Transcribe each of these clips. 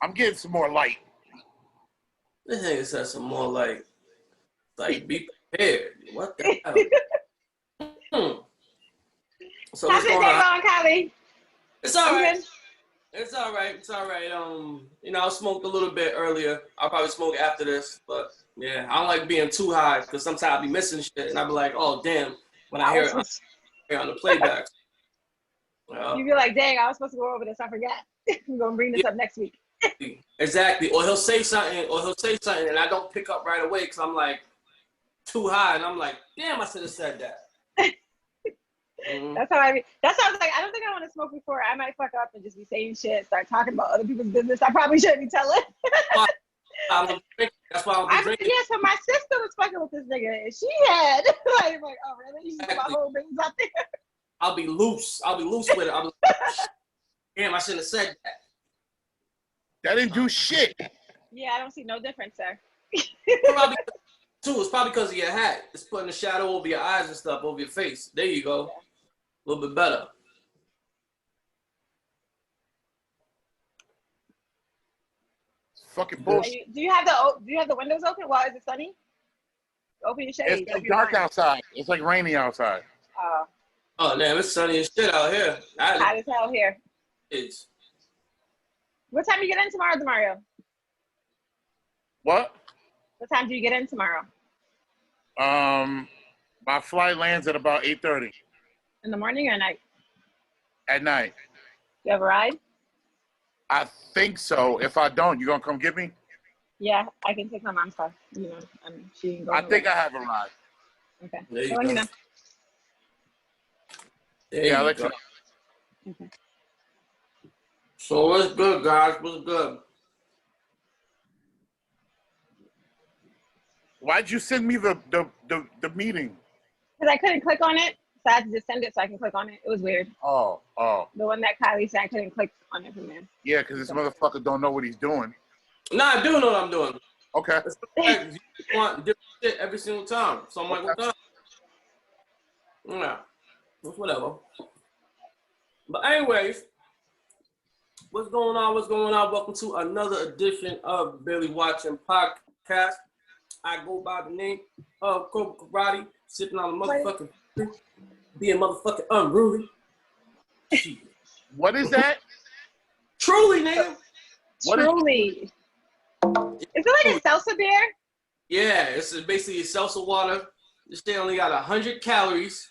I'm getting some more light. This nigga said some more like be prepared. What the hell? So how's your day going, Kylie? It's all right. It's all right. It's all right. You know, I smoked a little bit earlier. I'll probably smoke after this, but yeah, I don't like being too high because sometimes I'll be missing shit, and I'll be like, oh damn, when I hear it on the playback. You be like, dang, I was supposed to go over this. I forgot. I'm gonna bring this up next week. Exactly. Or he'll say something, and I don't pick up right away because I'm like too high, and I'm like, damn, I should have said that. That's how I was like, I don't think I want to smoke before. I might fuck up and just be saying shit, start talking about other people's business. I probably shouldn't be telling. That's why I'm drinking. Yeah, so my sister was fucking with this nigga, and she had like, oh really? You just got my whole business out there. I'll be loose with it. I'll be like, damn, I shouldn't have said that. That didn't do shit. Yeah, I don't see no difference, sir. Probably, too, it's probably because of your hat. It's putting a shadow over your eyes and stuff, over your face. There you go. A little bit better. Fucking bullshit. Do you have the windows open while is it sunny? Open your shades. It's like dark outside. It's like rainy outside. Oh damn, it's sunny as shit out here. Hot as hell here. It's. What time do you get in tomorrow, Demario? What? What time do you get in tomorrow? My flight lands at about 8:30. In the morning or at night? At night. You have a ride? I think so. If I don't, you gonna come get me? Yeah, I can take my mom's car. You know, she can go. I think I have a ride. Okay. There you let me go. know. Yeah, I'll let you know. Okay. So what's good, guys? What's good? Why'd you send me the meeting? Because I couldn't click on it, so I had to just send it so I can click on it. It was weird. Oh. The one that Kylie said I couldn't click on it from there. Yeah, because this motherfucker don't know what he's doing. Nah, I do know what I'm doing. Okay. You want different shit every single time. So I'm like, what the? Yeah. Whatever. But anyways, what's going on? Welcome to another edition of BarelyWatching podcast. I go by the name of Cobra Karate, sitting on the motherfucking being motherfucking unruly. What is that? Truly, nigga. Truly. Is it like a salsa beer? Yeah, it's basically salsa water. This thing only got 100 calories,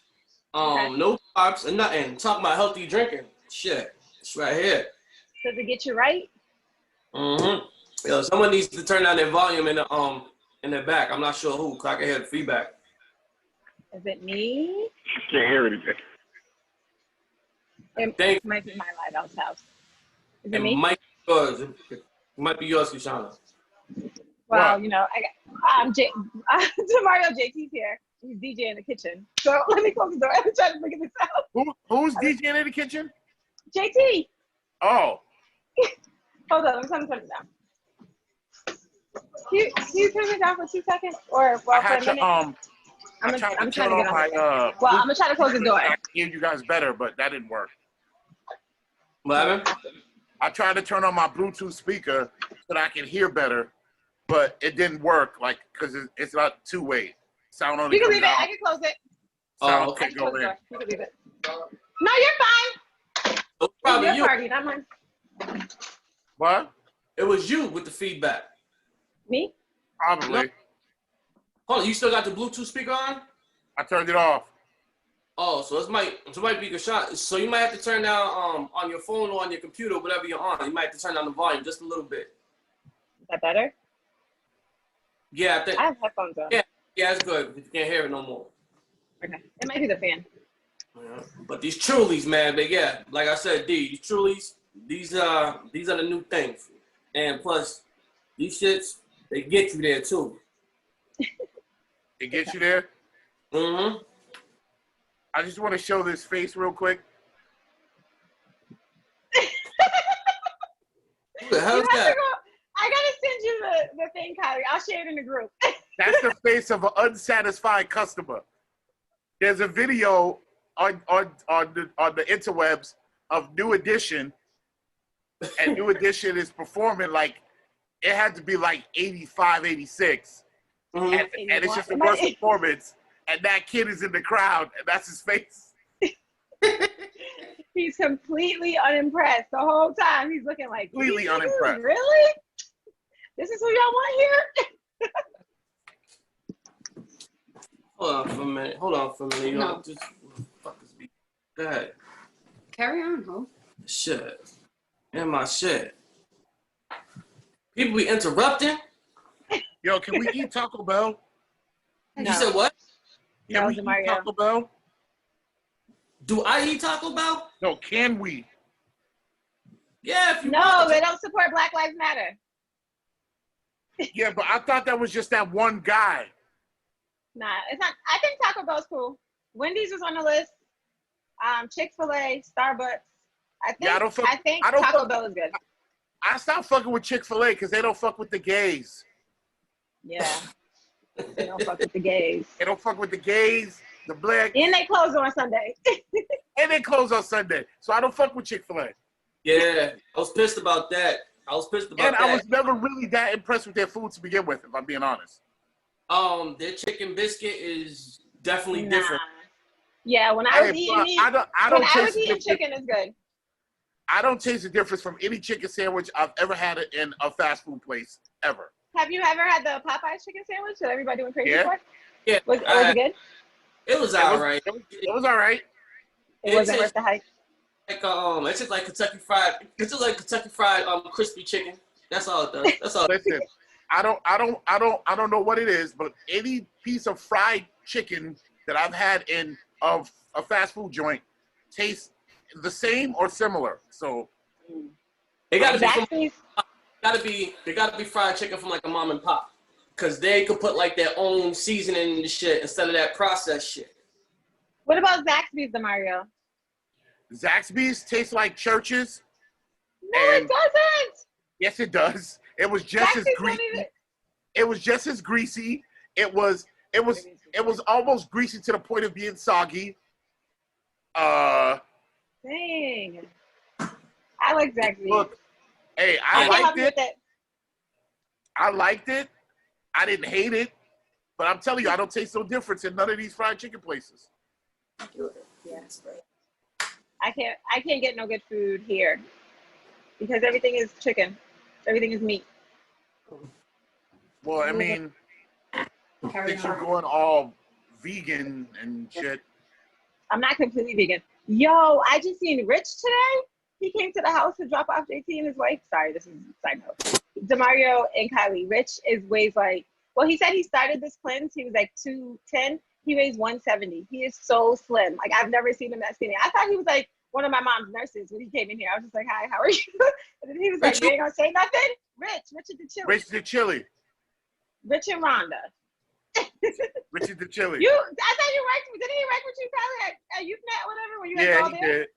no carbs, and nothing. Talking about healthy drinking. Shit, it's right here. Does it get you right? Yo, someone needs to turn down their volume in the back. I'm not sure who, because I can hear the feedback. Is it me? I can't hear anything. It might be my lighthouse house. Is it me? It might be yours, Kishana. Well, Wow. you know, I got Demario JT's here. He's DJing in the kitchen. So let me close the door. I'm trying to figure this out. Who's DJing in the kitchen? JT. Oh. Hold on, I'm trying to turn it down. Can you turn it down for 2 seconds? Or for a minute? I'm trying to get on my, well, I'm going to try to close the door. I hear you guys better, but that didn't work. What happened? I tried to turn on my Bluetooth speaker so that I can hear better, but it didn't work, like, because it's not two-way. Sound only You can comes leave it. out. I can close it. Sound okay, go in. You can leave it. No, you're fine. It was probably It's your you. party, not mine. What? It was you with the feedback. Me? Probably. No. Hold on, you still got the Bluetooth speaker on? I turned it off. Oh, so it might be a shot. So you might have to turn down on your phone or on your computer, whatever you're on. You might have to turn down the volume just a little bit. Is that better? Yeah, I think. I have headphones on. Yeah, it's good. You can't hear it no more. Okay. It might be the fan. Yeah. But these Trulies, man, like I said, these Trulies, these are the new things. And plus, these shits, they get you there too. It gets you there? Mm-hmm. I just want to show this face real quick. Who the hell is that? I gotta send you the thing, Kylie. I'll share it in the group. That's the face of an unsatisfied customer. There's a video on the interwebs of New Edition and New Edition is performing like it had to be like 85, 86. Mm-hmm. And it's just the worst performance. And that kid is in the crowd, and that's his face. He's completely unimpressed the whole time. He's looking like Completely unimpressed. Really? This is who y'all want here? Hold on for a minute. No. Just fuck this beat. Go ahead. Carry on, ho. Shit. And my shit. People be interrupting. Yo, can we eat Taco Bell? No. You said what? Can we eat Mario. Taco Bell? Do I eat Taco Bell? No, can we? Yeah, if you No, want. they don't support Black Lives Matter. Yeah, but I thought that was just that one guy. Nah, it's not. I think Taco Bell's cool. Wendy's was on the list. Chick-fil-A, Starbucks. I think Taco Bell is good. I stopped fucking with Chick-fil-A because they don't fuck with the gays. Yeah. They don't fuck with the gays. They don't fuck with the gays, the black, And they close on Sunday. and they close on Sunday. So I don't fuck with Chick-fil-A. Yeah, I was pissed about that. I was never really that impressed with their food to begin with, if I'm being honest. Their chicken biscuit is definitely different. Yeah, when I was eating meat, chicken is good. I don't taste the difference from any chicken sandwich I've ever had in a fast food place, ever. Have you ever had the Popeyes chicken sandwich that everybody went crazy for? Yeah. Was it good? It was all right. It was all right. It wasn't worth the hype. Like it's just like Kentucky Fried. It's just like Kentucky Fried crispy chicken. That's all it does. That's all. Listen, I don't know what it is, but any piece of fried chicken that I've had in a fast food joint tastes the same or similar. So it gotta be fried chicken from like a mom and pop, because they could put like their own seasoning in the shit instead of that processed shit. What about Zaxby's, Mario? Zaxby's tastes like churches. No, it doesn't. Yes, it does. It was just as greasy. It was just as greasy. It was almost greasy to the point of being soggy. Dang. I like Zaxby's. Look, hey, I liked it. I didn't hate it. But I'm telling you, I don't taste no difference in none of these fried chicken places. Yeah. I can't get no good food here because everything is chicken. Everything is meat. Well, I mean, since you're going all vegan and shit. I'm not completely vegan. Yo, I just seen Rich today. He came to the house to drop off JT and his wife. Sorry, this is a side note. Demario and Kylie. Rich weighs like, well, he said he started this cleanse. He was like 210. He weighs 170. He is so slim. Like, I've never seen him that skinny. I thought he was like one of my mom's nurses when he came in here. I was just like, hi, how are you? And then he was like, you ain't gonna say nothing? Richard the Chili. Rich the Chili. Rich and Rhonda. Richard the Chili. I thought you worked, didn't he work with you probably at YouthNet, whatever, when you had all he there? did.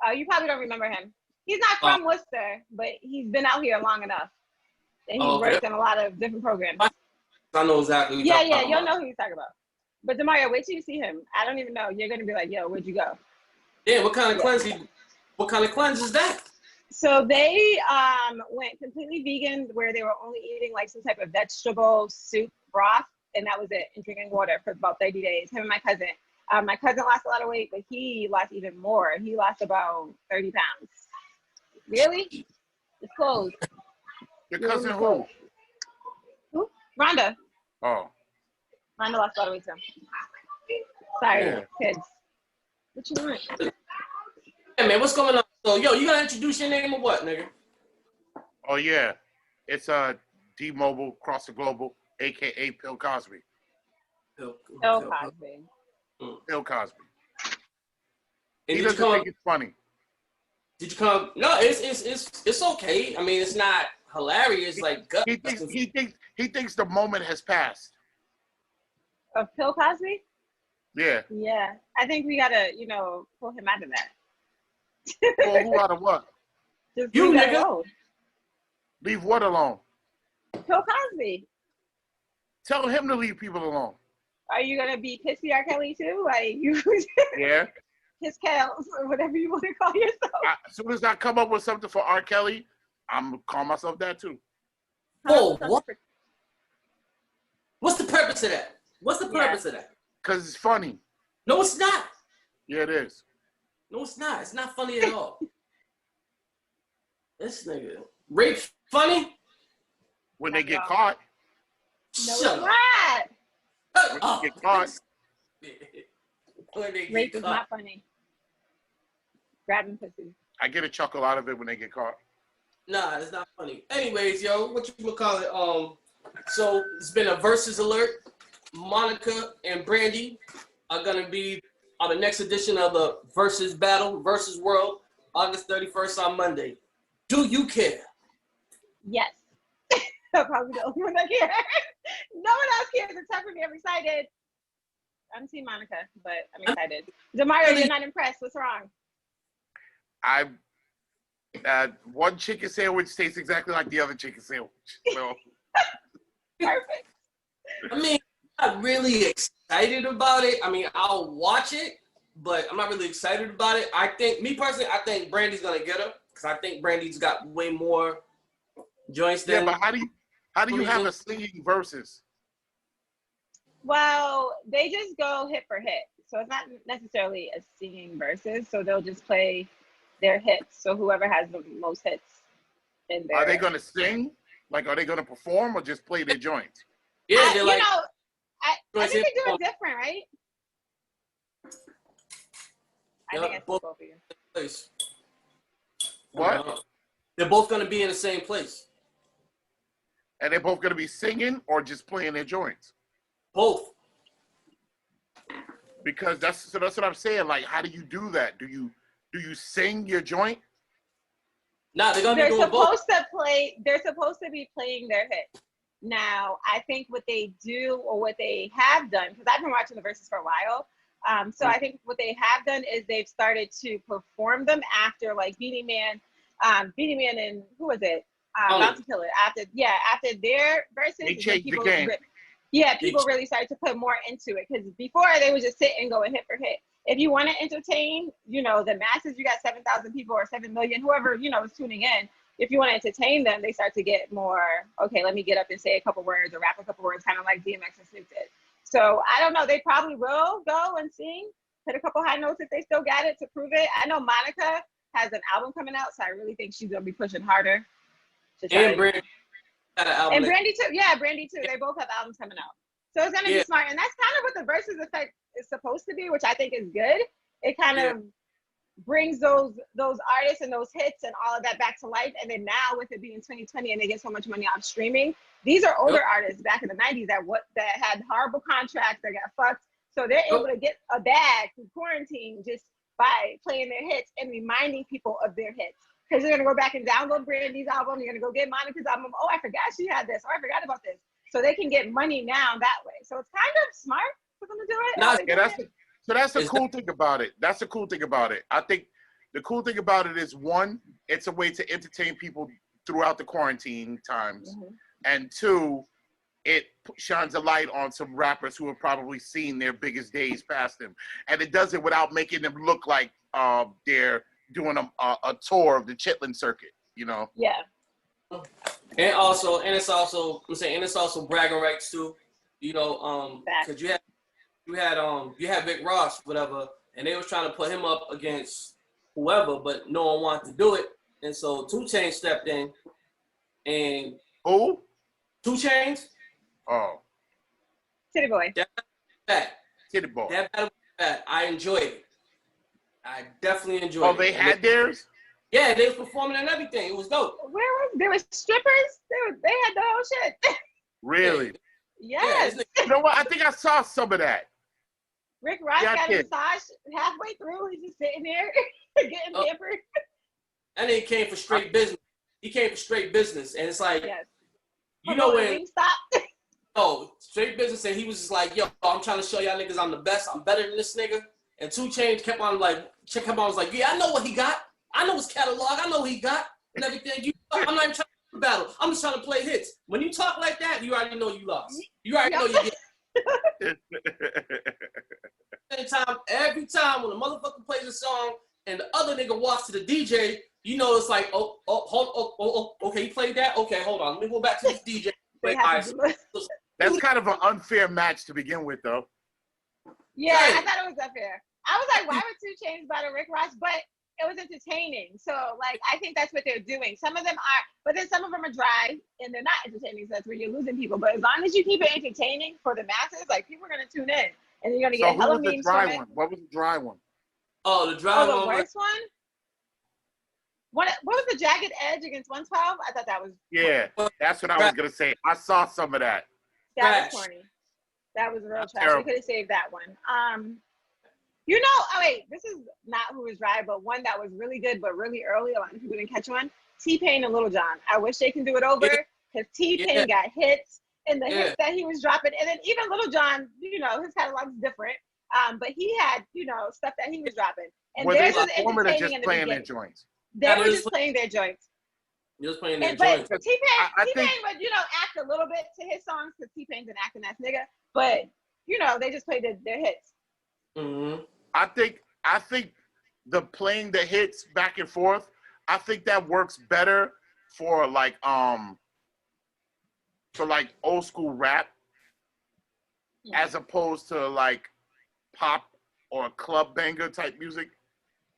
Oh, you probably don't remember him. He's not from Worcester, but he's been out here long enough. And he's worked in a lot of different programs. I know exactly what you'll know who he's talking about. But Demario, wait till you see him. I don't even know. You're gonna be like, yo, where'd you go? Yeah, what kind of cleanse is that? So they went completely vegan, where they were only eating like some type of vegetable soup broth, and that was it, and drinking water for about 30 days. Him and my cousin. My cousin lost a lot of weight, but he lost even more. He lost about 30 pounds. Really? It's closed. Your cousin who? Who? Rhonda. Oh. Rhonda lost a lot of weight too. Sorry, Yeah. kids. What you want? Hey man, what's going on? So, yo, you gotta introduce your name or what, nigga? Oh yeah. It's D-Mobile Cross the Global, aka Bill Cosby. Bill Cosby. Bill Cosby. And He doesn't think it's funny. Did you come? No, it's okay. I mean, it's not hilarious. Like He thinks the moment has passed. Of Bill Cosby? Yeah. Yeah. I think we gotta, pull him out of that. Well, who out of what? Just You leave that nigga. alone. Leave what alone? Bill Cosby. Tell him to leave people alone. Are you gonna be pissy R. Kelly too? Like you? Yeah. his cows, or whatever you want to call yourself. As soon as I come up with something for R. Kelly, I'm gonna call myself that too. Oh, what? What's the purpose of that? What's the purpose of that? Because it's funny. No, it's not. Yeah, it is. No, it's not. It's not funny at all. This nigga. Rape funny? When they get caught. No, Shut it's up. not. When they get caught. When they Rape get is caught. not funny. Grabbing pussy. I get a chuckle out of it when they get caught. Nah, it's not funny. Anyways, yo, what you gonna call it? So it's been a versus alert. Monica and Brandy are gonna be on the next edition of the Versus Battle, Versus World, August 31st on Monday. Do you care? Yes. I'm probably the only one that cares. No one else cares except for me. I'm excited. I haven't seen Monica, but I'm excited. Demario, you're not impressed. What's wrong? One chicken sandwich tastes exactly like the other chicken sandwich. So. Perfect. I mean, I'm not really excited about it. I mean, I'll watch it, but I'm not really excited about it. I think, me personally, I think Brandy's gonna get her because I think Brandy's got way more joints than. Yeah, but how do you have a singing versus? Well, they just go hit for hit. So it's not necessarily a singing versus. So they'll just play their hits. So whoever has the most hits in there. Are they going to sing? Like, are they going to perform or just play their joints? Yeah, they're like. I think they do it different, right? I think it's both of you. Place. What? They're both going to be in the same place. And they're both going to be singing or just playing their joints? Both. Because that's what I'm saying. Like, how do you do that? Do you sing your joint? Nah, they're gonna be doing both. They're supposed to be playing their hit. Now, I think what they do or what they have done, because I've been watching the verses for a while. So I think what they have done is they've started to perform them after like Beanie Man and who was it? Bounty Killer. After their verses, They changed the game. People really started to put more into it because before they would just sit and go hit for hit. If you want to entertain, the masses, you got 7,000 people or 7 million, whoever, is tuning in. If you want to entertain them, they start to get more, okay, let me get up and say a couple words or rap a couple words, kind of like DMX and Snoop did. So I don't know. They probably will go and sing, hit a couple high notes if they still got it to prove it. I know Monica has an album coming out, so I really think she's going to be pushing harder. And Brandy got an album. And Brandy too. Yeah, Brandy too. They both have albums coming out. So it's going to be smart. And that's kind of what the versus effect is supposed to be, which I think is good. It kind of brings those artists and those hits and all of that back to life. And then now with it being 2020 and they get so much money off streaming, these are older artists back in the 90s that had horrible contracts that got fucked. So they're able to get a bag through quarantine just by playing their hits and reminding people of their hits. Because you're going to go back and download Brandy's album. You're going to go get Monica's album. Oh, I forgot she had this. Oh, I forgot about this. So they can get money now that way. So it's kind of smart for them to do it. That's the cool thing about it. That's the cool thing about it. I think the cool thing about it is, one, it's a way to entertain people throughout the quarantine times. Mm-hmm. And two, it shines a light on some rappers who have probably seen their biggest days past them. And it does it without making them look like they're doing a tour of the Chitlin circuit, Yeah. And it's also bragging rights too, because you had Rick Ross, whatever, and they was trying to put him up against whoever, but no one wanted to do it, and so 2 Chainz stepped in, and who? 2 Chainz. Oh. City Boy. City Boy. That battle was bad. I enjoyed it. I definitely enjoyed it. Oh, they had theirs? Yeah, they was performing and everything. It was dope. There were strippers? They had the whole shit. Really? Yes. You know what? I think I saw some of that. Rick Ross got a massage halfway through. He's just sitting there getting pampered. And then he came for straight business. And it's like, when stop. Oh, straight business, and he was just like, yo, I'm trying to show y'all niggas I'm the best. I'm better than this nigga. And 2 Chainz kept on was like, yeah, I know what he got. I know his catalog. I know what he got and everything. I'm not even trying to battle. I'm just trying to play hits. When you talk like that, you already know you lost. You already know you get. same time, every time when a motherfucker plays a song and the other nigga walks to the DJ, you know it's like, okay, he played that? Okay, hold on. Let me go back to this DJ. That's kind of an unfair match to begin with, though. Yeah, I thought it was unfair. I was like, why would 2 Chainz battle Rick Ross? But it was entertaining. So, like, I think that's what they're doing. Some of them are, but then some of them are dry and they're not entertaining. So that's where you're losing people. But as long as you keep it entertaining for the masses, like, people are going to tune in. And you're going to get hella memes from it. What was the dry one? Oh, the dry one. Oh, the worst one? What was the Jagged Edge against 112? I thought that was... Yeah, that's what I was going to say. I saw some of that. That was corny. That was real trash. We could have saved that one. You know, oh wait, this is not who was dry, but one that was really good, but really early. A lot of people didn't catch one. T-Pain and Little John. I wish they can do it over because T-Pain got hits and the hits that he was dropping. And then even Little John, you know, his catalog's different. But he had, you know, stuff that he was dropping. And theirs was entertaining in the beginning. Their joints? They were just playing their joints. He was playing their joints. But T-Pain would, you know, act a little bit to his songs because T-Pain's an acting ass nigga. But, you know, they just played their hits. Mm-hmm. I think the playing the hits back and forth, I think that works better for like old school rap as opposed to like pop or club banger type music.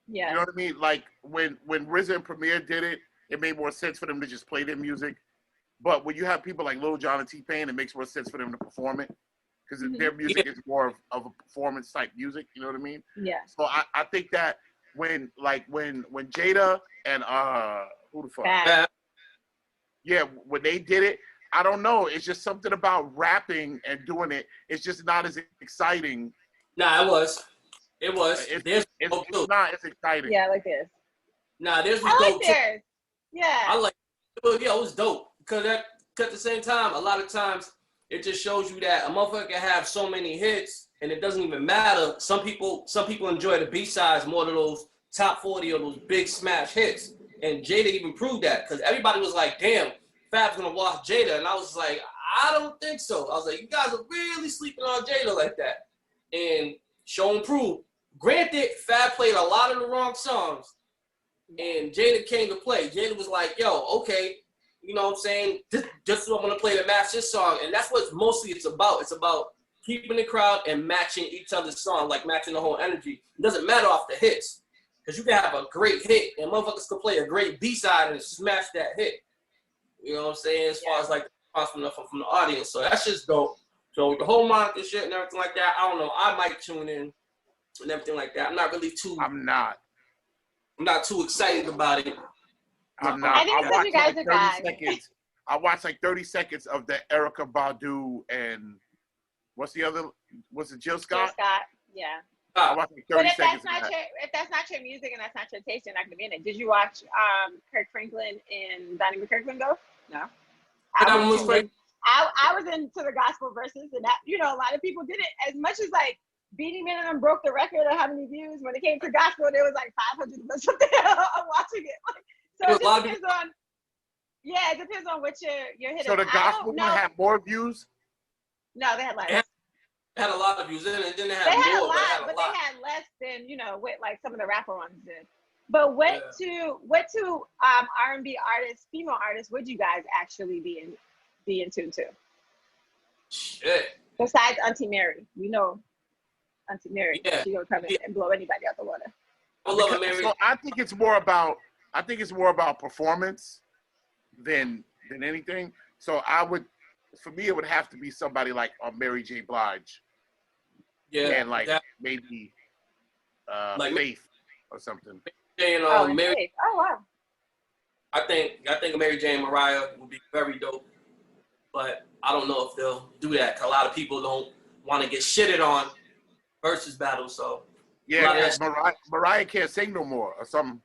Yeah. You know what I mean? Like when RZA and Premier did it, it made more sense for them to just play their music. But when you have people like Lil Jon and T-Pain, it makes more sense for them to perform it. Because their music is more of a performance type music, you know what I mean? Yeah. So I think that when Jada and who the fuck? Bad. Yeah, when they did it, I don't know. It's just something about rapping and doing it. It's just not as exciting. Nah, it was. It's not as exciting. Yeah, like this. Nah, theirs was dope. Like theirs. Yeah. I like it. Yeah, it was dope. Because at the same time, a lot of times it just shows you that a motherfucker can have so many hits and it doesn't even matter. Some people enjoy the B-sides more than those top 40 or those big smash hits. And Jada even proved that because everybody was like, damn, Fab's gonna watch Jada. And I was like, I don't think so. I was like, you guys are really sleeping on Jada like that. And show and prove. Granted, Fab played a lot of the wrong songs and Jada came to play. Jada was like, yo, okay, you know what I'm saying? This is what I'm gonna play to match this song. And that's what mostly it's about. It's about keeping the crowd and matching each other's song, like matching the whole energy. It doesn't matter off the hits. Because you can have a great hit and motherfuckers can play a great B-side and smash that hit. You know what I'm saying? As far as like the response from the audience. So that's just dope. So with the whole monitor shit and everything like that, I don't know. I might tune in and everything like that. I'm not too excited about it. I'm not. I think because you guys are guys. I watched like 30 seconds of the Erykah Badu and what's the other? Was it Jill Scott? Jill Scott, yeah. I watched like 30 seconds. If that's not your music and that's not your taste, you're not gonna be in it. Did you watch Kirk Franklin and Donnie McKirkland though? No. I was into the gospel verses, and that, you know, a lot of people did it. As much as like Beanie Man and them broke the record of how many views, when it came to gospel, there was like 500 of us up there watching it. Like, so it just depends on. Yeah, it depends on which you're hitting. So the gospel one had more views? No, they had less. It had a lot of views. It didn't have they had more, a lot, but they had less than, you know, what like some of the rapper ones did. But what two R&B artists, female artists, would you guys actually be in tune to? Shit. Besides Auntie Mary, you know, Auntie Mary, she gonna come in and blow anybody out the water. I love it, Mary. So I think it's more about performance than anything. So for me, it would have to be somebody like Mary J. Blige. Yeah. And like maybe like Faith or something. You know, Mary. Faith. Oh wow. I think Mary J. and Mariah would be very dope, but I don't know if they'll do that. 'Cause a lot of people don't want to get shitted on versus battle. So yeah, Mariah can't sing no more or something.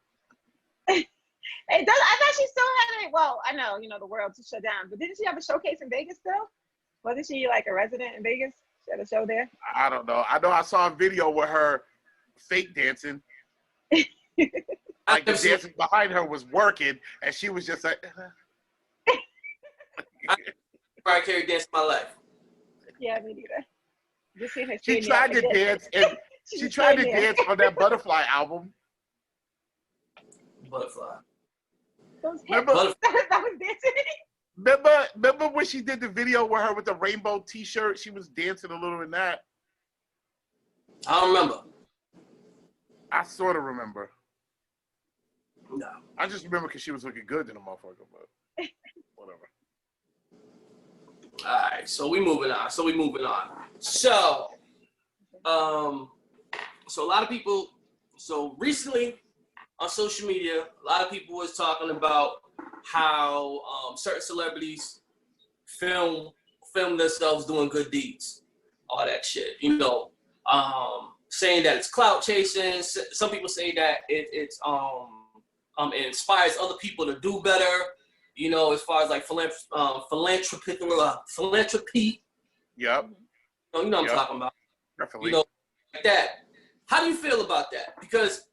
It does. I thought she still had it. Well, I know, you know, the world to shut down, but didn't she have a showcase in Vegas still? Wasn't she like a resident in Vegas? She had a show there. I don't know. I know I saw a video with her fake dancing. Like the dancing behind her was working, and she was just like. Mariah Carey danced my life. Yeah, me neither. Just seeing her. She tried to dance, She tried to dance on that Butterfly album. Butterfly. Those hips Remember, that was dancing. remember when she did the video with her with the rainbow T-shirt? She was dancing a little in that. I don't remember. I sort of remember. No. I just remember because she was looking good in the motherfucker, but whatever. All right, so we moving on. So, so a lot of people. So recently on social media, a lot of people was talking about how certain celebrities film themselves doing good deeds, all that shit. You know, saying that it's clout chasing. Some people say that it inspires other people to do better. You know, as far as like philanthropy. Yep. You know what I'm talking about. Definitely. You know, like that. How do you feel about that? Because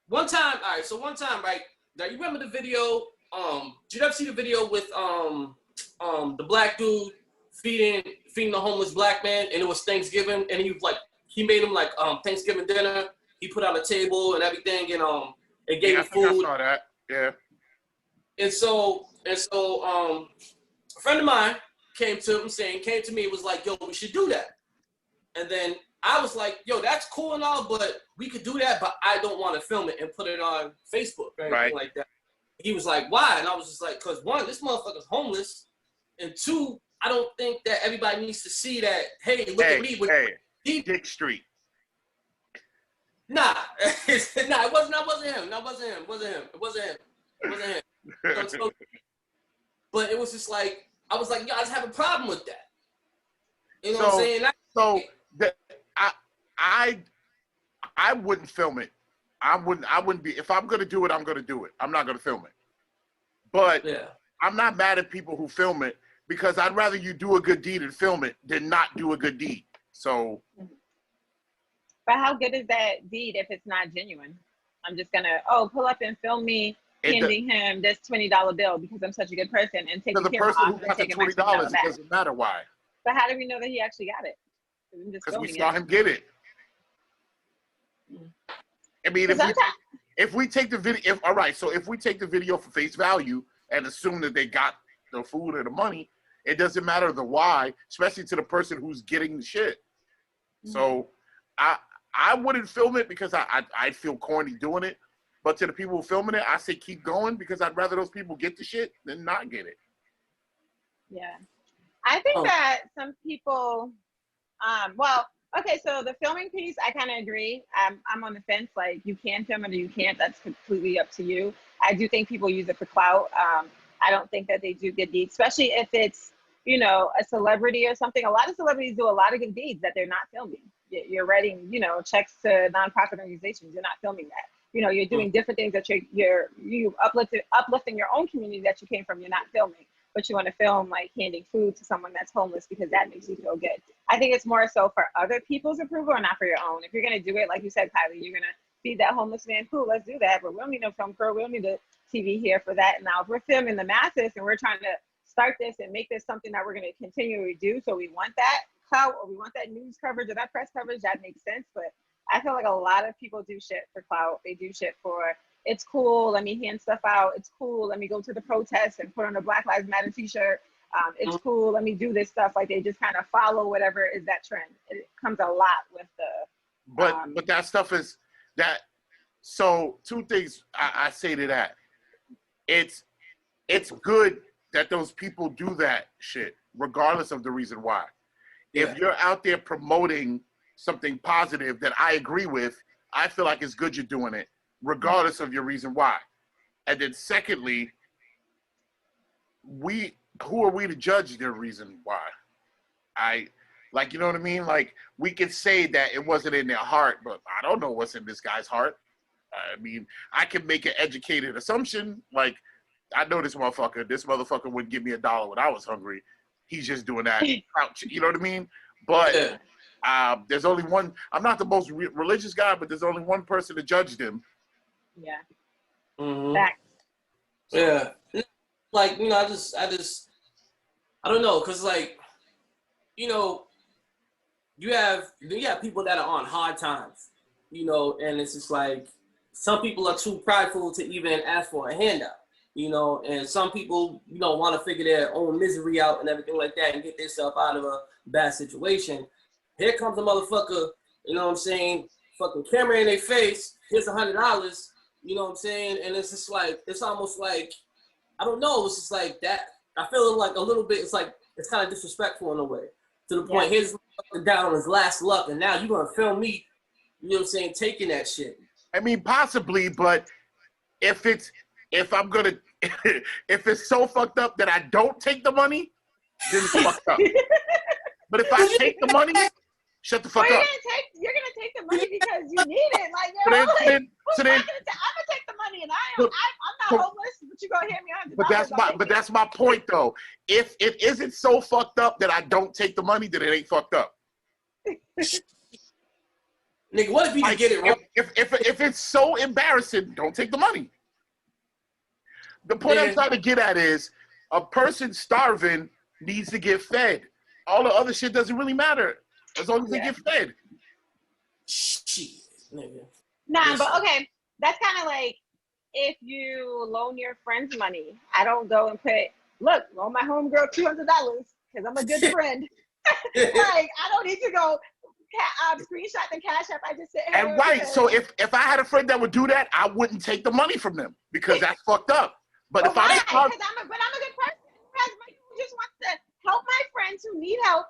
one time, right? Now you remember the video? Did you ever see the video with the black dude feeding the homeless black man, and it was Thanksgiving, and he made him like Thanksgiving dinner. He put out a table and everything, and gave him food. I saw that. Yeah. And so a friend of mine came to me and was like, yo, we should do that. And then I was like, yo, that's cool and all, but we could do that, but I don't want to film it and put it on Facebook or anything like that. He was like, why? And I was just like, because one, this motherfucker's homeless, and two, I don't think that everybody needs to see that, hey, look at me. Dick Street. Nah, it wasn't him. So, but it was just like, I was like, yo, I just have a problem with that. You know what I'm saying? I wouldn't film it. I wouldn't be, if I'm gonna do it, I'm gonna do it. I'm not gonna film it. But I'm not mad at people who film it, because I'd rather you do a good deed and film it than not do a good deed. So. But how good is that deed if it's not genuine? I'm just gonna pull up and film me handing him this $20 bill because I'm such a good person and take the camera off and take $20, it doesn't matter why. But how do we know that he actually got it? Because we saw him get it. I mean, if we take the video, if we take the video for face value and assume that they got the food or the money, it doesn't matter the why, especially to the person who's getting the shit. So I wouldn't film it because I'd feel corny doing it. But to the people filming it, I say keep going because I'd rather those people get the shit than not get it. Yeah. I think that some people, okay, so the filming piece, I kind of agree. I'm on the fence, like you can film it or you can't. That's completely up to you. I do think people use it for clout. I don't think that they do good deeds, especially if it's, you know, a celebrity or something. A lot of celebrities do a lot of good deeds that they're not filming. You're writing, you know, checks to nonprofit organizations. You're not filming that. You know, you're doing different things that you uplifting your own community that you came from. You're not filming, but you want to film like handing food to someone that's homeless because that makes you feel good. I think it's more so for other people's approval and not for your own. If you're gonna do it, like you said, Kylie, you're gonna feed that homeless man. Cool, let's do that. But we don't need no film crew. We don't need the TV here for that. Now, if we're filming the masses and we're trying to start this and make this something that we're gonna continually do, so we want that clout or we want that news coverage or that press coverage, that makes sense. But I feel like a lot of people do shit for clout. They do shit for, it's cool, let me hand stuff out. It's cool, let me go to the protest and put on a Black Lives Matter t-shirt. It's cool, let me do this stuff. Like they just kind of follow whatever is that trend. It comes a lot with the... But that stuff is that, so two things I say to that. It's good that those people do that shit, regardless of the reason why. Yeah. If you're out there promoting something positive that I agree with, I feel like it's good you're doing it, regardless of your reason why. And then secondly, who are we to judge their reason why? You know what I mean? Like, we could say that it wasn't in their heart, but I don't know what's in this guy's heart. I mean, I can make an educated assumption, like, I know this motherfucker wouldn't give me $1 when I was hungry. He's just doing that. You know what I mean? But there's only one. I'm not the most religious guy, but there's only one person to judge them. Yeah. Facts. Yeah. Like, you know, I don't know, cause like, you know, you have people that are on hard times, you know, and it's just like some people are too prideful to even ask for a handout, you know, and some people, you know, want to figure their own misery out and everything like that and get themselves out of a bad situation. Here comes a motherfucker, you know what I'm saying, fucking camera in their face, here's $100, you know what I'm saying, and it's just like, it's almost like, I don't know, it's just like that, I feel like a little bit, it's like, it's kind of disrespectful in a way, to the point, here's down on his last luck, and now you're gonna film me, you know what I'm saying, taking that shit. I mean, possibly, but if it's so fucked up that I don't take the money, then it's fucked up. But if I take the money, shut the fuck up. You're gonna take the money because you need it. Like, I'm gonna take the money, and I'm not homeless, but you gonna hand me $100. But that's my point, though. If it isn't so fucked up that I don't take the money, then it ain't fucked up. Nigga, what if you get it wrong? If it's so embarrassing, don't take the money. The point I'm trying to get at is a person starving needs to get fed. All the other shit doesn't really matter as long as they get fed. Shit, nigga. Nah, but okay, that's kind of like if you loan your friends money. I don't go and loan my homegirl $200 because I'm a good friend. Like, I don't need to go screenshot the Cash App. I just said, hey, and right, so if I had a friend that would do that, I wouldn't take the money from them because that's fucked up. But if I'm a I good person who just wants to help my friends who need help.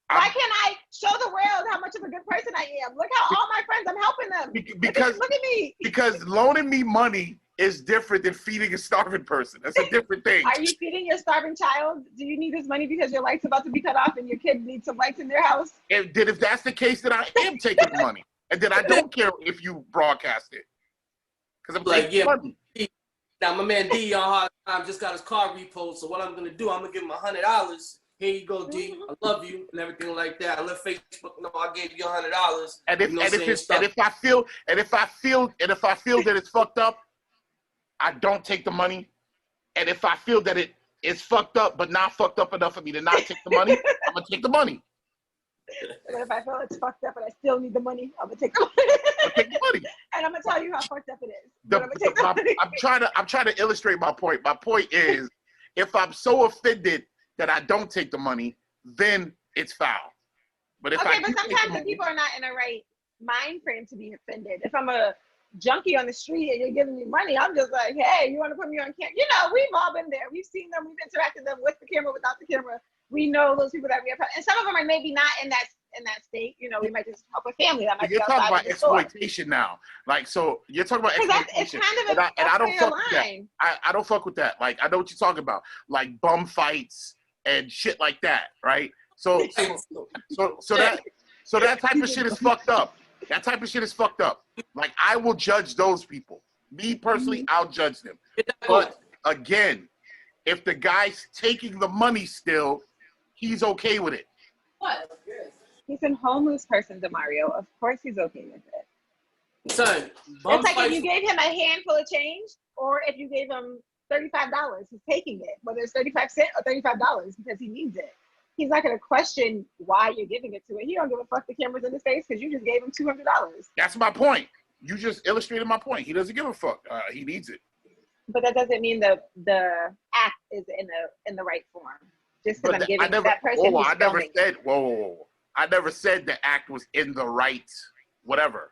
Why can't I show the world how much of a good person I am? Look how all my friends, I'm helping them. Because look at me. Because loaning me money is different than feeding a starving person. That's a different thing. Are you feeding your starving child? Do you need this money because your light's about to be cut off and your kid needs some lights in their house? If that's the case, then I am taking the money. And then I don't care if you broadcast it. Because I'm taking money. Now, my man D on hard time just got his car repoed, so what I'm going to do, I'm going to give him $100. Here you go, D. I love you and everything like that. I let Facebook know I gave you $100. And if I feel that it's fucked up, I don't take the money. And if I feel that it is fucked up but not fucked up enough for me to not take the money, I'm gonna take the money. But if I feel it's fucked up and I still need the money, I'm gonna take the money. I'll take the money. And I'm gonna tell you how fucked up it is. I'm trying to illustrate my point. My point is, if I'm so offended that I don't take the money, then it's foul. But if but sometimes the people are not in the right mind frame to be offended. If I'm a junkie on the street and you're giving me money, I'm just like, hey, you want to put me on camera? You know, we've all been there. We've seen them. We've interacted with them with the camera, without the camera. We know those people that we have, and some of them are maybe not in that state. You know, we might just help a family that might. You're talking about exploitation now, like, so you're talking about exploitation. It's kind of and I don't fuck with that. I don't fuck with that. Like, I know what you're talking about, like bum fights and shit like that, right? So that type of shit is fucked up. That type of shit is fucked up. Like, I will judge those people. Me personally, I'll judge them. But again, if the guy's taking the money still, he's okay with it. What? He's a homeless person, Demario. Of course he's okay with it. Son, it's like if you gave him a handful of change, or if you gave him $35, he's taking it, whether it's 35 cents or $35 because he needs it. He's not going to question why you're giving it to it. He don't give a fuck the camera's in his face because you just gave him $200. That's my point. You just illustrated my point. He doesn't give a fuck. He needs it. But that doesn't mean the act is in the right form. Just because I'm giving that person who's filming. I never said the act was in the right whatever.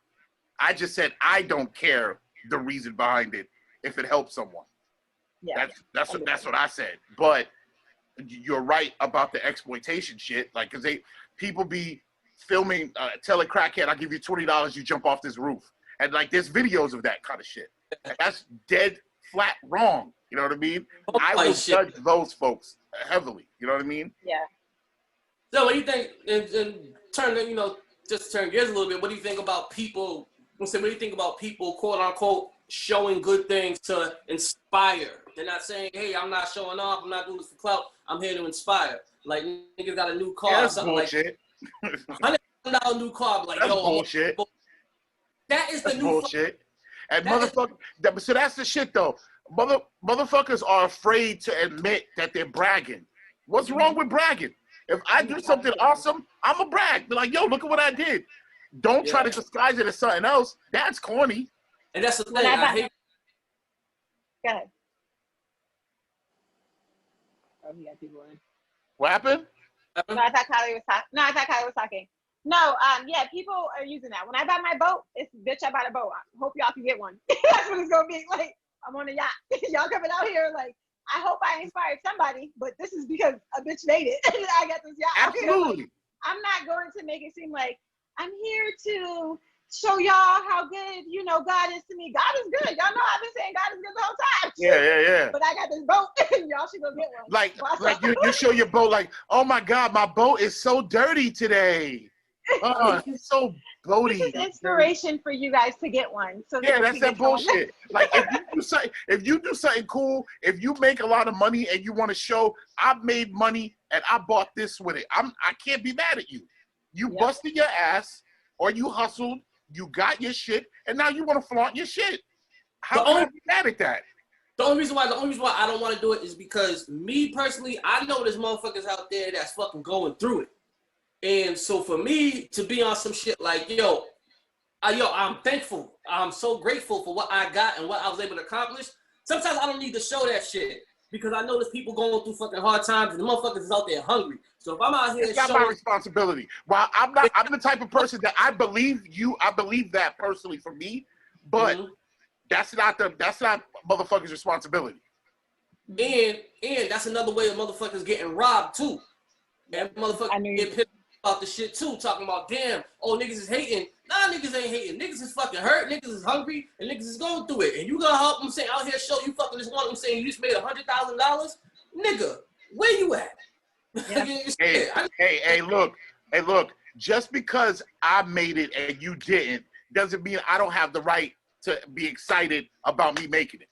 I just said I don't care the reason behind it if it helps someone. Yeah, that's what I said. But you're right about the exploitation shit. Like, because people be filming, tell a crackhead, I'll give you $20, you jump off this roof. And like, there's videos of that kind of shit. And that's dead flat wrong. You know what I mean? I will judge those folks heavily. You know what I mean? Yeah. So what do you think, just turn gears a little bit, what do you think about people, what do you think about people, quote unquote, showing good things to inspire? They're not saying, hey, I'm not showing off, I'm not doing this for clout, I'm here to inspire. Like, niggas got a new car or something bullshit. Like $100 new car, like, that's bullshit. That is the new bullshit. And motherfucker, so that's the shit though. Motherfuckers are afraid to admit that they're bragging. What's wrong with bragging? If I do something awesome, I'm a brag. Be like, yo, look at what I did. Don't try to disguise it as something else. That's corny. And that's the thing. I hate. Go ahead. Oh, he got people in. What happened? No, I thought Kylie was talking. No, yeah, people are using that. When I buy my boat, it's bitch, I bought a boat. I hope y'all can get one. That's what it's gonna be. Like, I'm on a yacht. Y'all coming out here, like, I hope I inspired somebody, but this is because a bitch made it. I got this yacht. Absolutely. Like, I'm not going to make it seem like I'm here to show y'all how good, you know, God is to me. God is good. Y'all know I've been saying God is good the whole time. Yeah. But I got this boat. Y'all should go get one. Like you show your boat like, oh my God, my boat is so dirty today. Oh, it's so boaty. This is inspiration for you guys to get one. So yeah, that's that bullshit. Like if you do something cool, if you make a lot of money and you want to show I've made money and I bought this with it, I can't be mad at you. You busted your ass or you hustled, you got your shit, and now you want to flaunt your shit. How can I be mad at that? The only reason why I don't want to do it is because me personally, I know there's motherfuckers out there that's fucking going through it. And so for me to be on some shit like, yo, I'm thankful. I'm so grateful for what I got and what I was able to accomplish. Sometimes I don't need to show that shit because I know there's people going through fucking hard times and the motherfuckers is out there hungry. So if I'm out here, it's not my responsibility. While I'm the type of person that I believe that personally for me, but that's not motherfucker's responsibility. And that's another way of motherfuckers getting robbed too. And motherfuckers get pissed about the shit too, talking about damn, oh niggas is hating. Nah, niggas ain't hating. Niggas is fucking hurt. Niggas is hungry, and niggas is going through it. And you gonna help them saying out here show you fucking this one. I'm saying you just made $100,000, nigga. Where you at? Yeah. hey, look. Just because I made it and you didn't doesn't mean I don't have the right to be excited about me making it.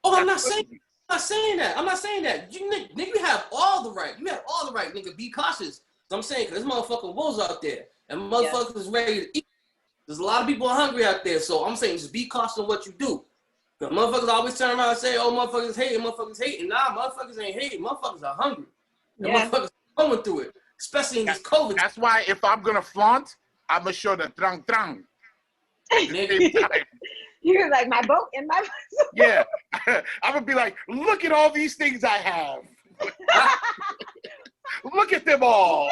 Oh, I'm not saying that. You nigga, you have all the right. You have all the right, nigga. Be cautious. So I'm saying, because there's motherfucking wolves out there, and motherfuckers is ready to eat. There's a lot of people hungry out there, so I'm saying just be cautious of what you do. Because motherfuckers always turn around and say, oh, motherfuckers hating. Nah, motherfuckers ain't hating. Motherfuckers are hungry. And motherfuckers are going through it, especially in this COVID. That's why if I'm going to flaunt, I'm going to show the trang. You're like, my boat and my yeah. I'm going to be like, look at all these things I have. Look at them all.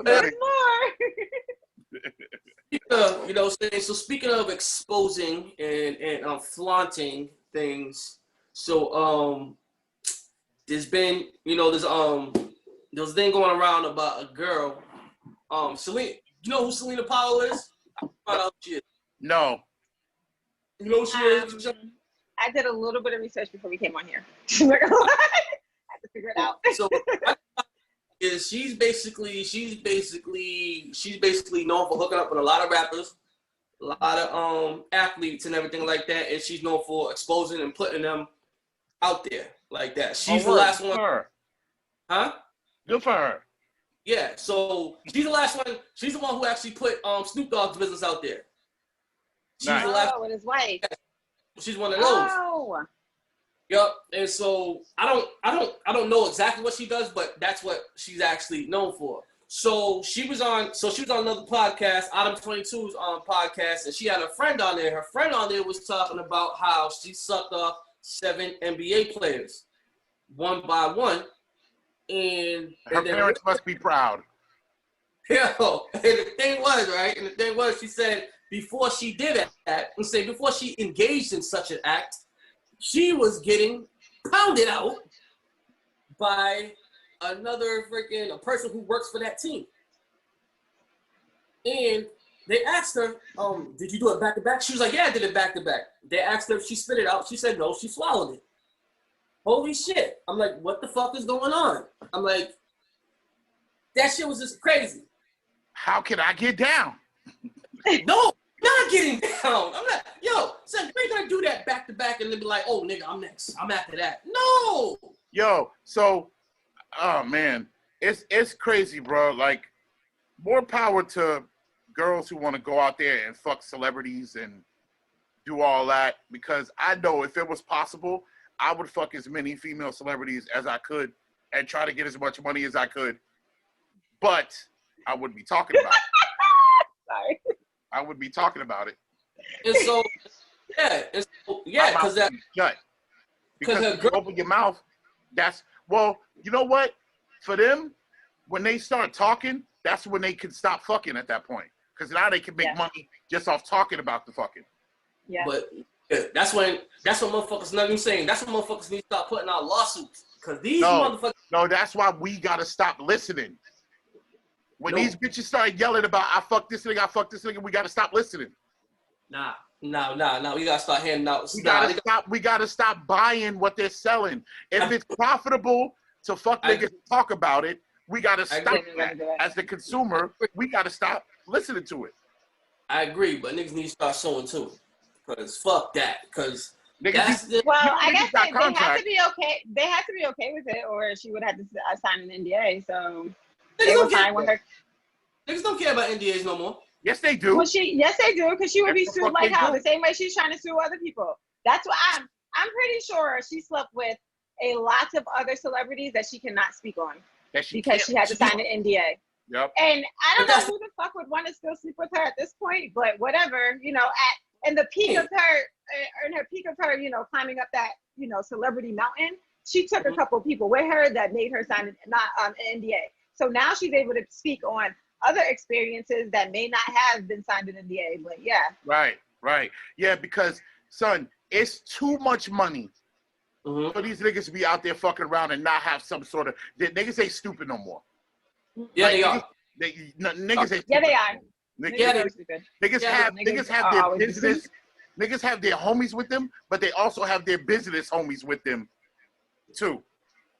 There's more. You know, so speaking of exposing and flaunting things, so there's been, you know, there's a thing going around about a girl, Selena. You know who Selena Powell is? I found out she is. No. You know who she is? I did a little bit of research before we came on here. I had to figure it out. So is she's basically known for hooking up with a lot of rappers, a lot of athletes and everything like that, and she's known for exposing and putting them out there like that. She's the last one. Huh? Good for her. Yeah, so she's the last one. She's the one who actually put Snoop Dogg's business out there. She's the last with his wife. She's one of those. Oh. Yep. And so I don't know exactly what she does, but that's what she's actually known for. So she was on another podcast, Adam 22's podcast, and she had a friend on there. Her friend on there was talking about how she sucked off 7 NBA players one by one. And her parents must be proud. Yo, and the thing was, she said before she did that, before she engaged in such an act, she was getting pounded out by another a person who works for that team. And they asked her, did you do it back to back? She was like, yeah, I did it back to back. They asked her if she spit it out. She said no, she swallowed it. Holy shit. I'm like, what the fuck is going on? I'm like, that shit was just crazy. How can I get down? No, not getting down. I'm not, yo, son, we're gonna do that back to back and then be like, oh, nigga, I'm next. I'm after that. No. Yo, so, oh, man, it's crazy, bro. Like, more power to girls who want to go out there and fuck celebrities and do all that, because I know if it was possible, I would fuck as many female celebrities as I could and try to get as much money as I could. But I wouldn't be talking about it. Sorry. I would be talking about it. And so, because that shut. Because her if you open your mouth, you know what? For them, when they start talking, that's when they can stop fucking at that point. Because now they can make money just off talking about the fucking. Yeah. But that's when motherfuckers not even saying. That's when motherfuckers need to start putting out lawsuits. Because these motherfuckers. No, that's why we gotta stop listening. When these bitches start yelling about I fuck this nigga, we gotta stop listening. Nah. We gotta start handing out. We gotta stop buying what they're selling. If it's profitable to fuck niggas and talk about it, we gotta stop that. As the consumer, we gotta stop listening to it. I agree, but niggas need to start showing too. Because fuck that. Because I guess they have to be okay. They have to be okay with it, or she would have to sign an NDA. So they were fine with her. Niggas don't care about NDAs no more. Yes, they do. Well, yes, they do, because she would be sued like hell, the same way she's trying to sue other people. That's why I'm pretty sure she slept with a lot of other celebrities that she cannot speak on because she had to sign an NDA. Yep. And I don't know who the fuck would want to still sleep with her at this point, but whatever, you know, in the peak of her, you know, climbing up that, you know, celebrity mountain, she took a couple people with her that made her sign an NDA. So now she's able to speak on other experiences that may not have been signed in NDA, but yeah. Right. Yeah, because, son, it's too much money for these niggas to be out there fucking around and not have some sort of... Niggas ain't stupid no more. Yeah, they are. Niggas ain't stupid. Yeah, they are. Niggas have their business. Niggas have their homies with them, but they also have their business homies with them, too.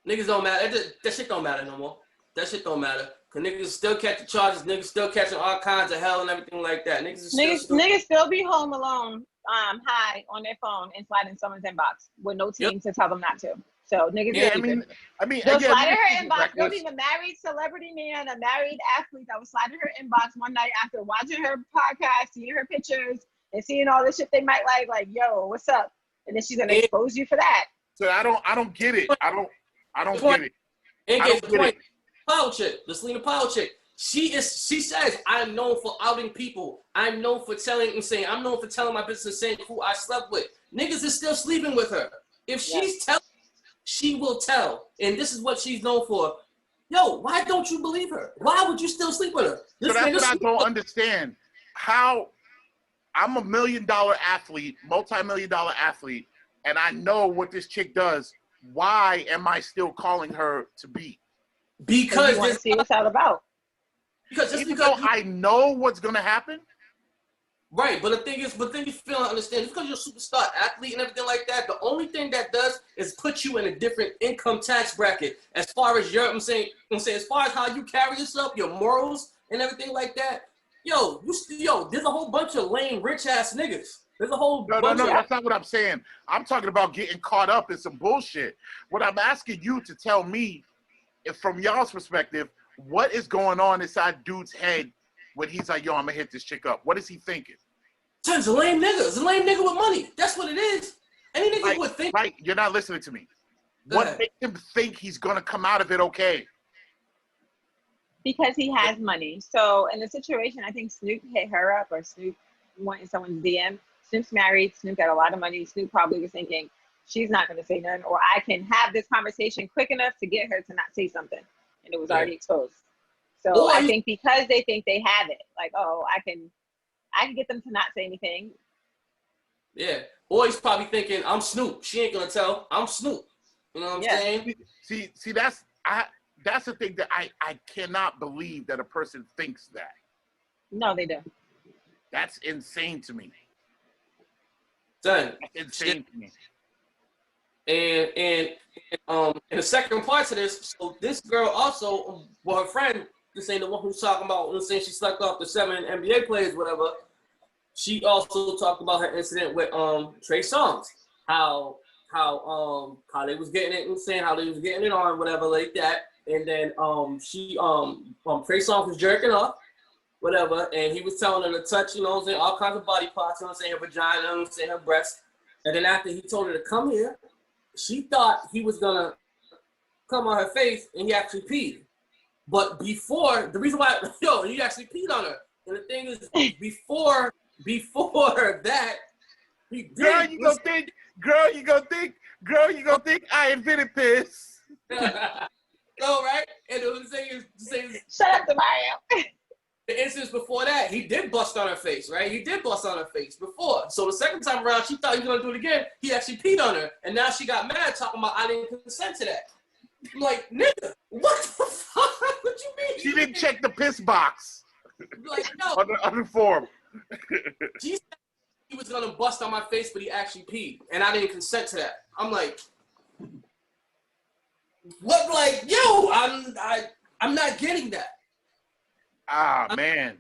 Niggas don't matter. That shit don't matter no more. That shit don't matter. Cause niggas still catching charges, niggas still catching all kinds of hell and everything like that. Niggas still be home alone, high on their phone and slide in someone's inbox with no team to tell them not to. So niggas, they'll slide in her inbox. There'll be a married celebrity man, a married athlete that was sliding her inbox one night after watching her podcast, seeing her pictures, and seeing all the shit they might like, yo, what's up? And then she's gonna expose you for that. So I don't get it. I don't get it. I don't get it. Power chick, the Selena Power chick. She says, I'm known for outing people. I'm known for telling my business and saying who I slept with. Niggas is still sleeping with her. If she's telling, she will tell. And this is what she's known for. Yo, why don't you believe her? Why would you still sleep with her? So that's what I don't understand. How I'm a $1 million athlete, multi-million-dollar athlete, and I know what this chick does. Why am I still calling her to be? Because you want to see what's all about. Because I know what's gonna happen. Right, but the thing is, you feel and understand. Just because you're a superstar athlete and everything like that, the only thing that does is put you in a different income tax bracket. As far as as far as how you carry yourself, your morals and everything like that. Yo, there's a whole bunch of lame rich ass niggas. There's a whole bunch. No, that's not what I'm saying. I'm talking about getting caught up in some bullshit. What I'm asking you to tell me, from y'all's perspective, what is going on inside dude's head when he's like, yo, I'm gonna hit this chick up? What is he thinking? It's a lame nigga. It's a lame nigga with money. That's what it is. Any nigga would think. Right, you're not listening to me. What makes him think he's gonna come out of it okay? Because he has money. So in the situation, I think Snoop hit her up, or Snoop wanted someone's DM. Snoop's married. Snoop got a lot of money. Snoop probably was thinking, she's not going to say nothing, or I can have this conversation quick enough to get her to not say something. And it was already exposed. So I think because they think they have it, like, oh, I can get them to not say anything. Yeah. Or he's probably thinking, I'm Snoop. She ain't going to tell. I'm Snoop. You know what I'm saying? See, that's the thing that I cannot believe that a person thinks that. No, they do. That's insane to me. Son, that's insane to me. And the second part to this, so this girl also, well, her friend, this ain't the one who's talking about, saying she slept off the 7 NBA players, whatever. She also talked about her incident with Trey Songz, how they was getting it, saying how they was getting it on, whatever, like that. And then Trey Songz was jerking off, whatever, and he was telling her to touch, all kinds of body parts, her vagina, her breast. And then after he told her to come here, she thought he was gonna come on her face, and he actually peed. But before, the reason why, he actually peed on her. And the thing is, before that, he did. Girl, you gonna think I invented piss. No, right? And it was saying, Shut up, Demario. the instance before that, he did bust on her face, right? He did bust on her face before. So the second time around, she thought he was gonna do it again. He actually peed on her, and now she got mad, talking about I didn't consent to that. I'm like, nigga, what the fuck? What you mean? She didn't check the piss box. Like, no. On the form. She said he was gonna bust on my face, but he actually peed, and I didn't consent to that. I'm like, what? Like, yo, I'm not getting that. Ah, man.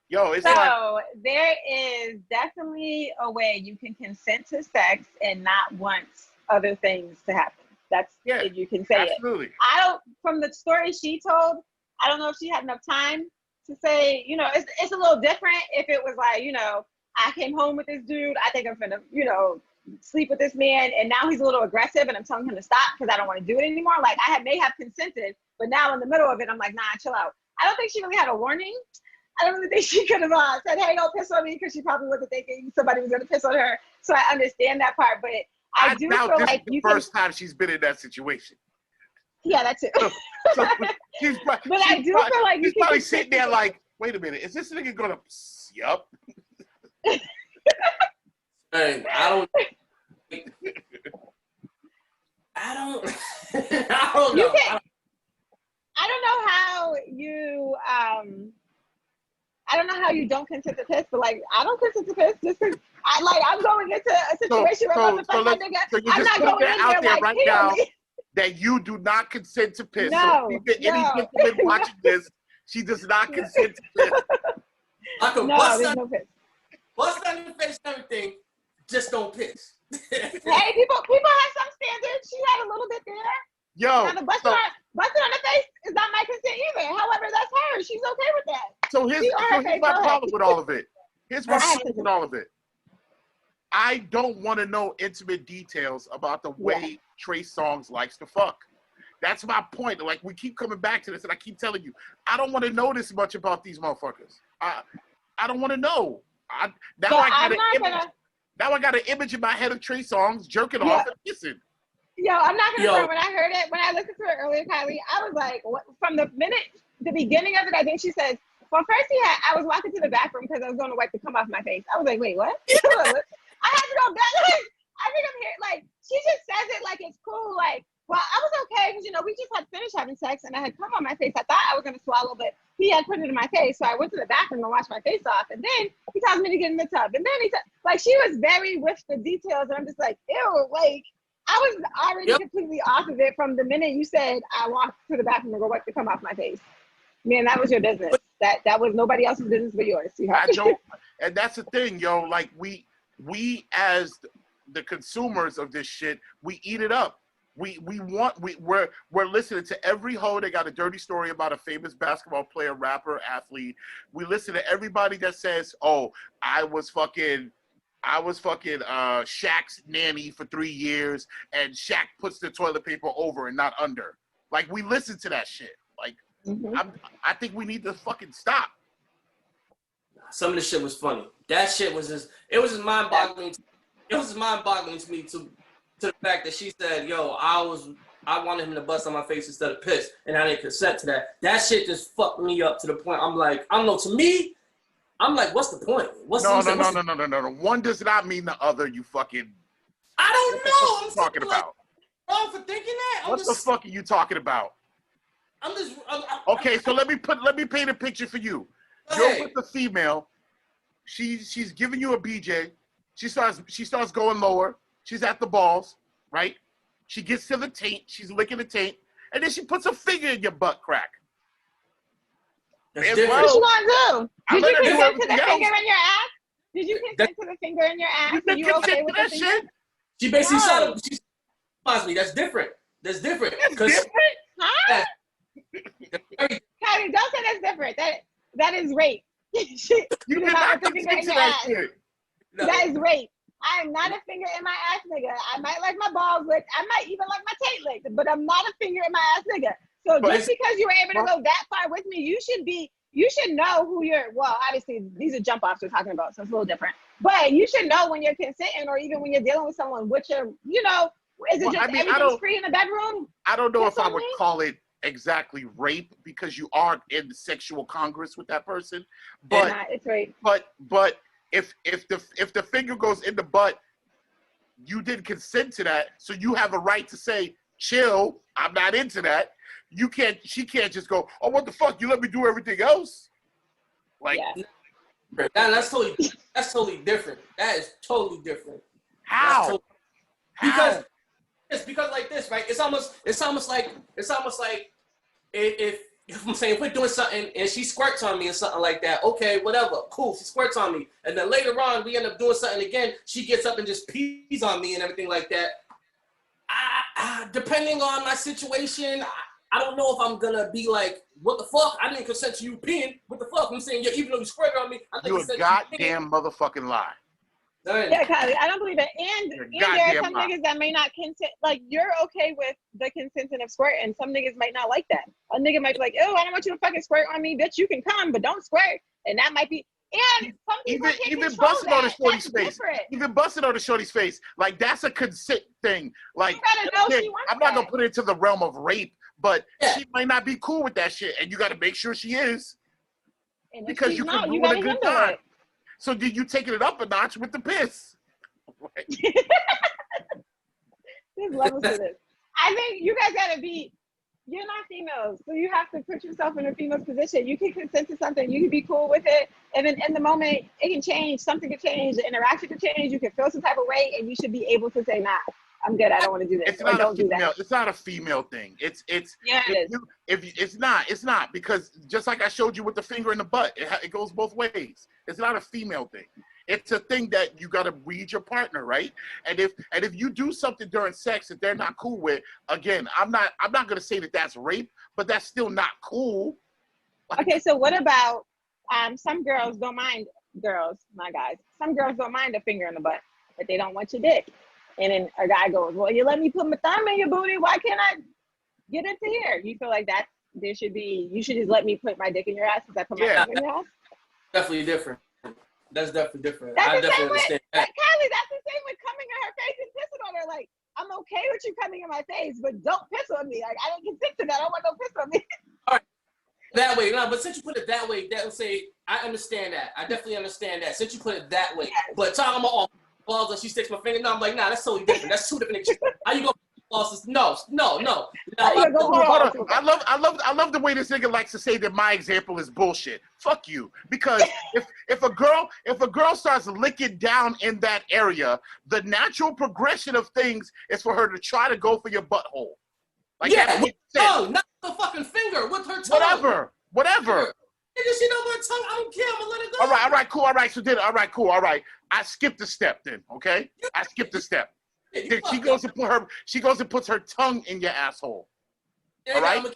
Yo, it's So like, there is definitely a way you can consent to sex and not want other things to happen. That's if you can say absolutely. it. I don't, from the story she told, I don't know if she had enough time to say, it's a little different if it was like, I came home with this dude, I think I'm finna, sleep with this man, and now he's a little aggressive and I'm telling him to stop because I don't want to do it anymore. Like, may have consented, but now in the middle of it, I'm like, nah, chill out. I don't think she really had a warning. I don't really think she could have said, hey, don't piss on me, because she probably wasn't thinking somebody was going to piss on her. So I understand that part, but I do doubt feel this like is the first time she's been in that situation. Yeah, that's it. So I do feel like she's probably sitting there like, wait a minute, is this nigga going to, yup. Hey, I don't know. I don't know how you I don't know how you don't consent to piss, but like I don't consent to piss just because I'm going into a situation where I'm about to fuck my nigga. So you I'm just not put going that in out there there like right now that you do not consent to piss. No, so any gentleman watching this, she does not consent to piss. I could no, bust there's no piss. on your face and everything, just don't piss. Hey, people have some standards. She had a little bit there. Yo, now the busting on the face is not my consent either. However, that's her. She's okay with that. So here's my problem with all of it. Here's my problem with all of it. I don't want to know intimate details about the way Trey Songz likes to fuck. That's my point. Like, we keep coming back to this, and I keep telling you, I don't want to know this much about these motherfuckers. I don't want to know. Now I got an image in my head of Trey Songz jerking off and kissing. Yo, I'm not gonna say when I heard it, when I listened to it earlier, Kylie, I was like, what? From the beginning of it, I think she said, well, first I was walking to the bathroom because I was going to wipe the cum off my face. I was like, wait, what? I had to go back. I think I'm here. Like, she just says it like it's cool. Like, well, I was okay because, we just had finished having sex and I had cum on my face. I thought I was going to swallow, but he had put it in my face. So I went to the bathroom and washed my face off. And then he tells me to get in the tub. And then she was very with the details. And I'm just like, ew, like, I was already completely off of it from the minute you said I walked to the bathroom and go wipe the cum off my face. Man, that was your business. That was nobody else's business but yours. I don't, and that's the thing, yo. Like we as the consumers of this shit, we eat it up. We're listening to every hoe that got a dirty story about a famous basketball player, rapper, athlete. We listen to everybody that says, "Oh, I was fucking Shaq's nanny for 3 years, and Shaq puts the toilet paper over and not under." Like, we listen to that shit. Like, I think we need to fucking stop. Some of the shit was funny. That shit was it was just mind-boggling. It was mind-boggling to me to the fact that she said, "Yo, I wanted him to bust on my face instead of piss, and I didn't consent to that." That shit just fucked me up to the point. I'm like, I don't know. To me, I'm like, what's the point? No. One does not mean the other. You fucking. I don't know. I'm talking about. Wrong for thinking that. What the fuck are you talking about? Okay, so let me paint a picture for you. You're with the female. She's giving you a BJ. She starts going lower. She's at the balls, right? She gets to the taint. She's licking the taint, and then she puts a finger in your butt crack. What you gonna do? Did you consent to the finger in your ass? Did you consent to the finger in your ass? You didn't consent to that shit. She basically said it. She reminds me. That's different. That's different. That's different? Huh? Kylie, don't say that's different. That is rape. You did not put the finger in your ass. No. That is rape. I'm not a finger in my ass nigga. I might like my balls licked. I might even like my taint licked, but I'm not a finger in my ass nigga. So But just because you were able to go that far with me, you should know who you're, well, obviously these are jump offs we're talking about, so it's a little different. But you should know when you're consenting, or even when you're dealing with someone, which are, you know, is it just everything's free in the bedroom? I don't know if I would call it exactly rape, because you are in the sexual congress with that person. But it's rape. But if the finger goes in the butt, you didn't consent to that, so you have a right to say, chill, I'm not into that. She can't just go, oh, what the fuck, you let me do everything else? Like, yeah. That's totally different. That is totally different. How? Because it's because like this, right? It's almost like if I'm saying, if we're doing something and she squirts on me or something like that, okay, whatever, cool, she squirts on me. And then later on, we end up doing something again, she gets up and just pees on me and everything like that. Depending on my situation, I don't know if I'm gonna be like, what the fuck? I didn't consent to you peeing. What the fuck? I'm saying, even though you squirted on me, I didn't consent to you peeing. You a goddamn motherfucking lie. Yeah, Kylie, I don't believe it. And there are some niggas that may not consent. Like, you're okay with the consenting of squirt, and some niggas might not like that. A nigga might be like, oh, I don't want you to fucking squirt on me, bitch. You can come, but don't squirt. And that might be. And some people even busting on the shorty's face. Even busting on the shorty's face. Like, that's a consent thing. Like, I'm not gonna put it into the realm of rape, but she might not be cool with that shit, and you got to make sure she is, because you could ruin a good time. So did you taking it up a notch with the piss? There's levels to this. I think you guys gotta be. You're not females, so you have to put yourself in a female's position. You can consent to something, you can be cool with it, and then in the moment, it can change. Something can change. The interaction can change. You can feel some type of way, and you should be able to say, "Nah, I'm good. I don't want to do this." It's not a female. It's not a female thing. It's not, because just like I showed you with the finger in the butt, it goes both ways. It's not a female thing. It's a thing that you got to read your partner, right? And if you do something during sex that they're not cool with, again, I'm not gonna say that that's rape, but that's still not cool. Okay, so what about some girls don't mind, my guys. Some girls don't mind a finger in the butt, but they don't want your dick. And then a guy goes, well, you let me put my thumb in your booty. Why can't I get it to here? You feel like that you should just let me put my dick in your ass because I put my dick in your ass? Definitely different. That's definitely different. I definitely understand that. Kylie, that's the same with coming in her face and pissing on her. Like, I'm okay with you coming in my face, but don't piss on me. Like, I didn't consent to that. I don't want no piss on me. All right. That way, no, but since you put it that way, that would say, I understand that. I definitely understand that. Since you put it that way. Yes. But talking about balls and she sticks my finger, no, I'm like, nah, that's totally different. That's two different things. How you go balls? No. Hold on. I love the way this nigga likes to say that my example is bullshit. Fuck you. Because if a girl starts licking down in that area, the natural progression of things is for her to try to go for your butthole. Like, yeah, with her tongue, not the fucking finger, with her tongue. Whatever. Nigga, she know her tongue. I don't care. I'm gonna let it go. All right, cool. All right, so then, cool. All right, I skipped a step then. Okay, I skipped a step. Then she goes and puts her tongue in your asshole. Yeah, all right. I'm gonna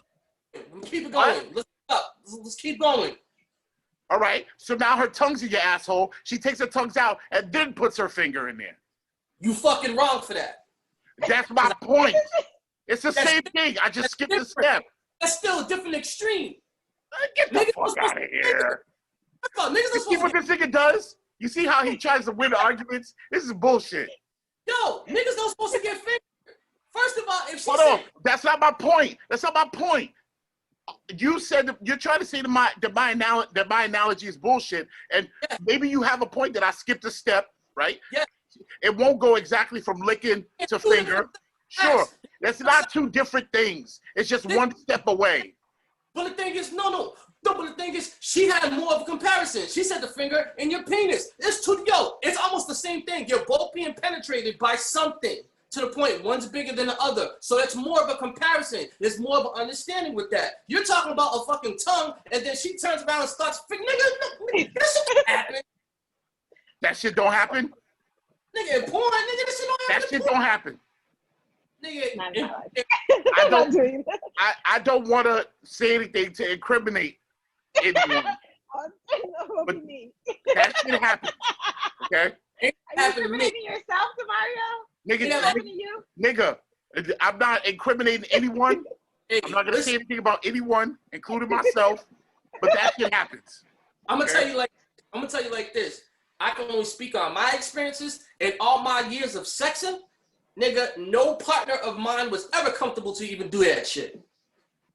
keep it going. Let's keep going. All right. So now her tongue's in your asshole. She takes her tongues out and then puts her finger in there. You fucking wrong for that. That's my point. It's the same thing. I just skipped a step. That's still a different extreme. Get the fuck out of here. You see what this nigga does? You see how he tries to win arguments? This is bullshit. Yo, niggas not supposed to get fingered. First of all, if she Hold on. That's not my point. You said you're trying to say that my analogy is bullshit, and maybe you have a point that I skipped a step, right? Yeah. It won't go exactly from licking to finger. Sure. That's not two different things. It's just one step away. But the thing is, no, but the thing is, she had more of a comparison. She said the finger in your penis. It's almost the same thing. You're both being penetrated by something to the point one's bigger than the other. So it's more of a comparison. There's more of an understanding with that. You're talking about a fucking tongue, and then she turns around and starts, nigga, that shit don't happen. That shit don't happen? Nigga, in porn, nigga, that shit don't happen. That shit don't happen. Nigga, I don't want to say anything to incriminate anyone. But that shit happens. Okay? It Are you happened to me. incriminating yourself, Demario? Nigga, Is that happening to you? nigga, I'm not incriminating anyone. Hey, I'm not gonna say anything about anyone, including myself. But that shit happens. I'm gonna tell you like this. I can only speak on my experiences and all my years of sexing. Nigga, no partner of mine was ever comfortable to even do that shit.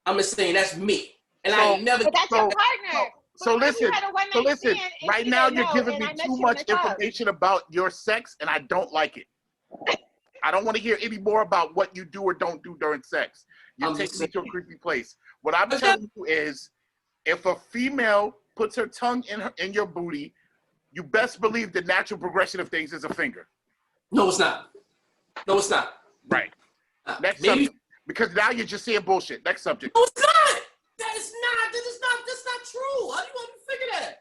I'm just saying that's me, and I ain't never. But that's your partner. So listen, right now you're giving me too much information about your sex, and I don't like it. I don't want to hear any more about what you do or don't do during sex. You're taking me to a creepy place. What I'm telling you is, if a female puts her tongue in your booty, you best believe the natural progression of things is a finger. No, it's not. No, it's not. Right. Next subject. Because now you're just saying bullshit. Next subject. No, it's not. That's not true. How do you want me to figure that?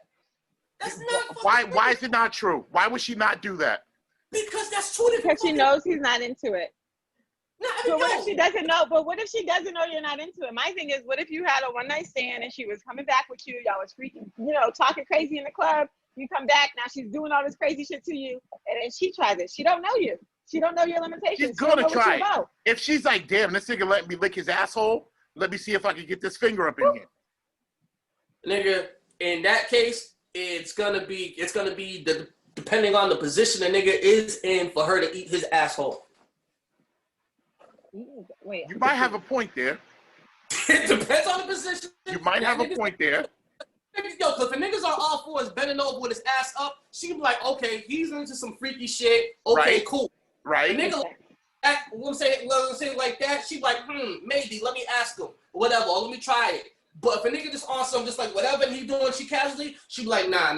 That's not. Why is it not true? Why would she not do that? Because that's true. Because she knows he's not into it. No, But what if she doesn't know? But what if she doesn't know you're not into it? My thing is, what if you had a one night stand and she was coming back with you? Y'all was freaking, talking crazy in the club. You come back, now she's doing all this crazy shit to you, and then she tries it. She don't know you. She don't know your limitations. She's gonna try it. If she's like, damn, this nigga let me lick his asshole, let me see if I can get this finger up in here. Nigga, in that case, it's gonna be depending on the position the nigga is in for her to eat his asshole. Wait. You might have a point there. It depends on the position. You might have a point there. Yo, because if niggas are all fours bending over with his ass up, she be like, okay, he's into some freaky shit. Okay, right. Cool. Right. A nigga, we'll say like that, she be like, maybe, let me ask him. Whatever, or let me try it. But if a nigga just on some, just like whatever he doing, she casually, she be like, nah,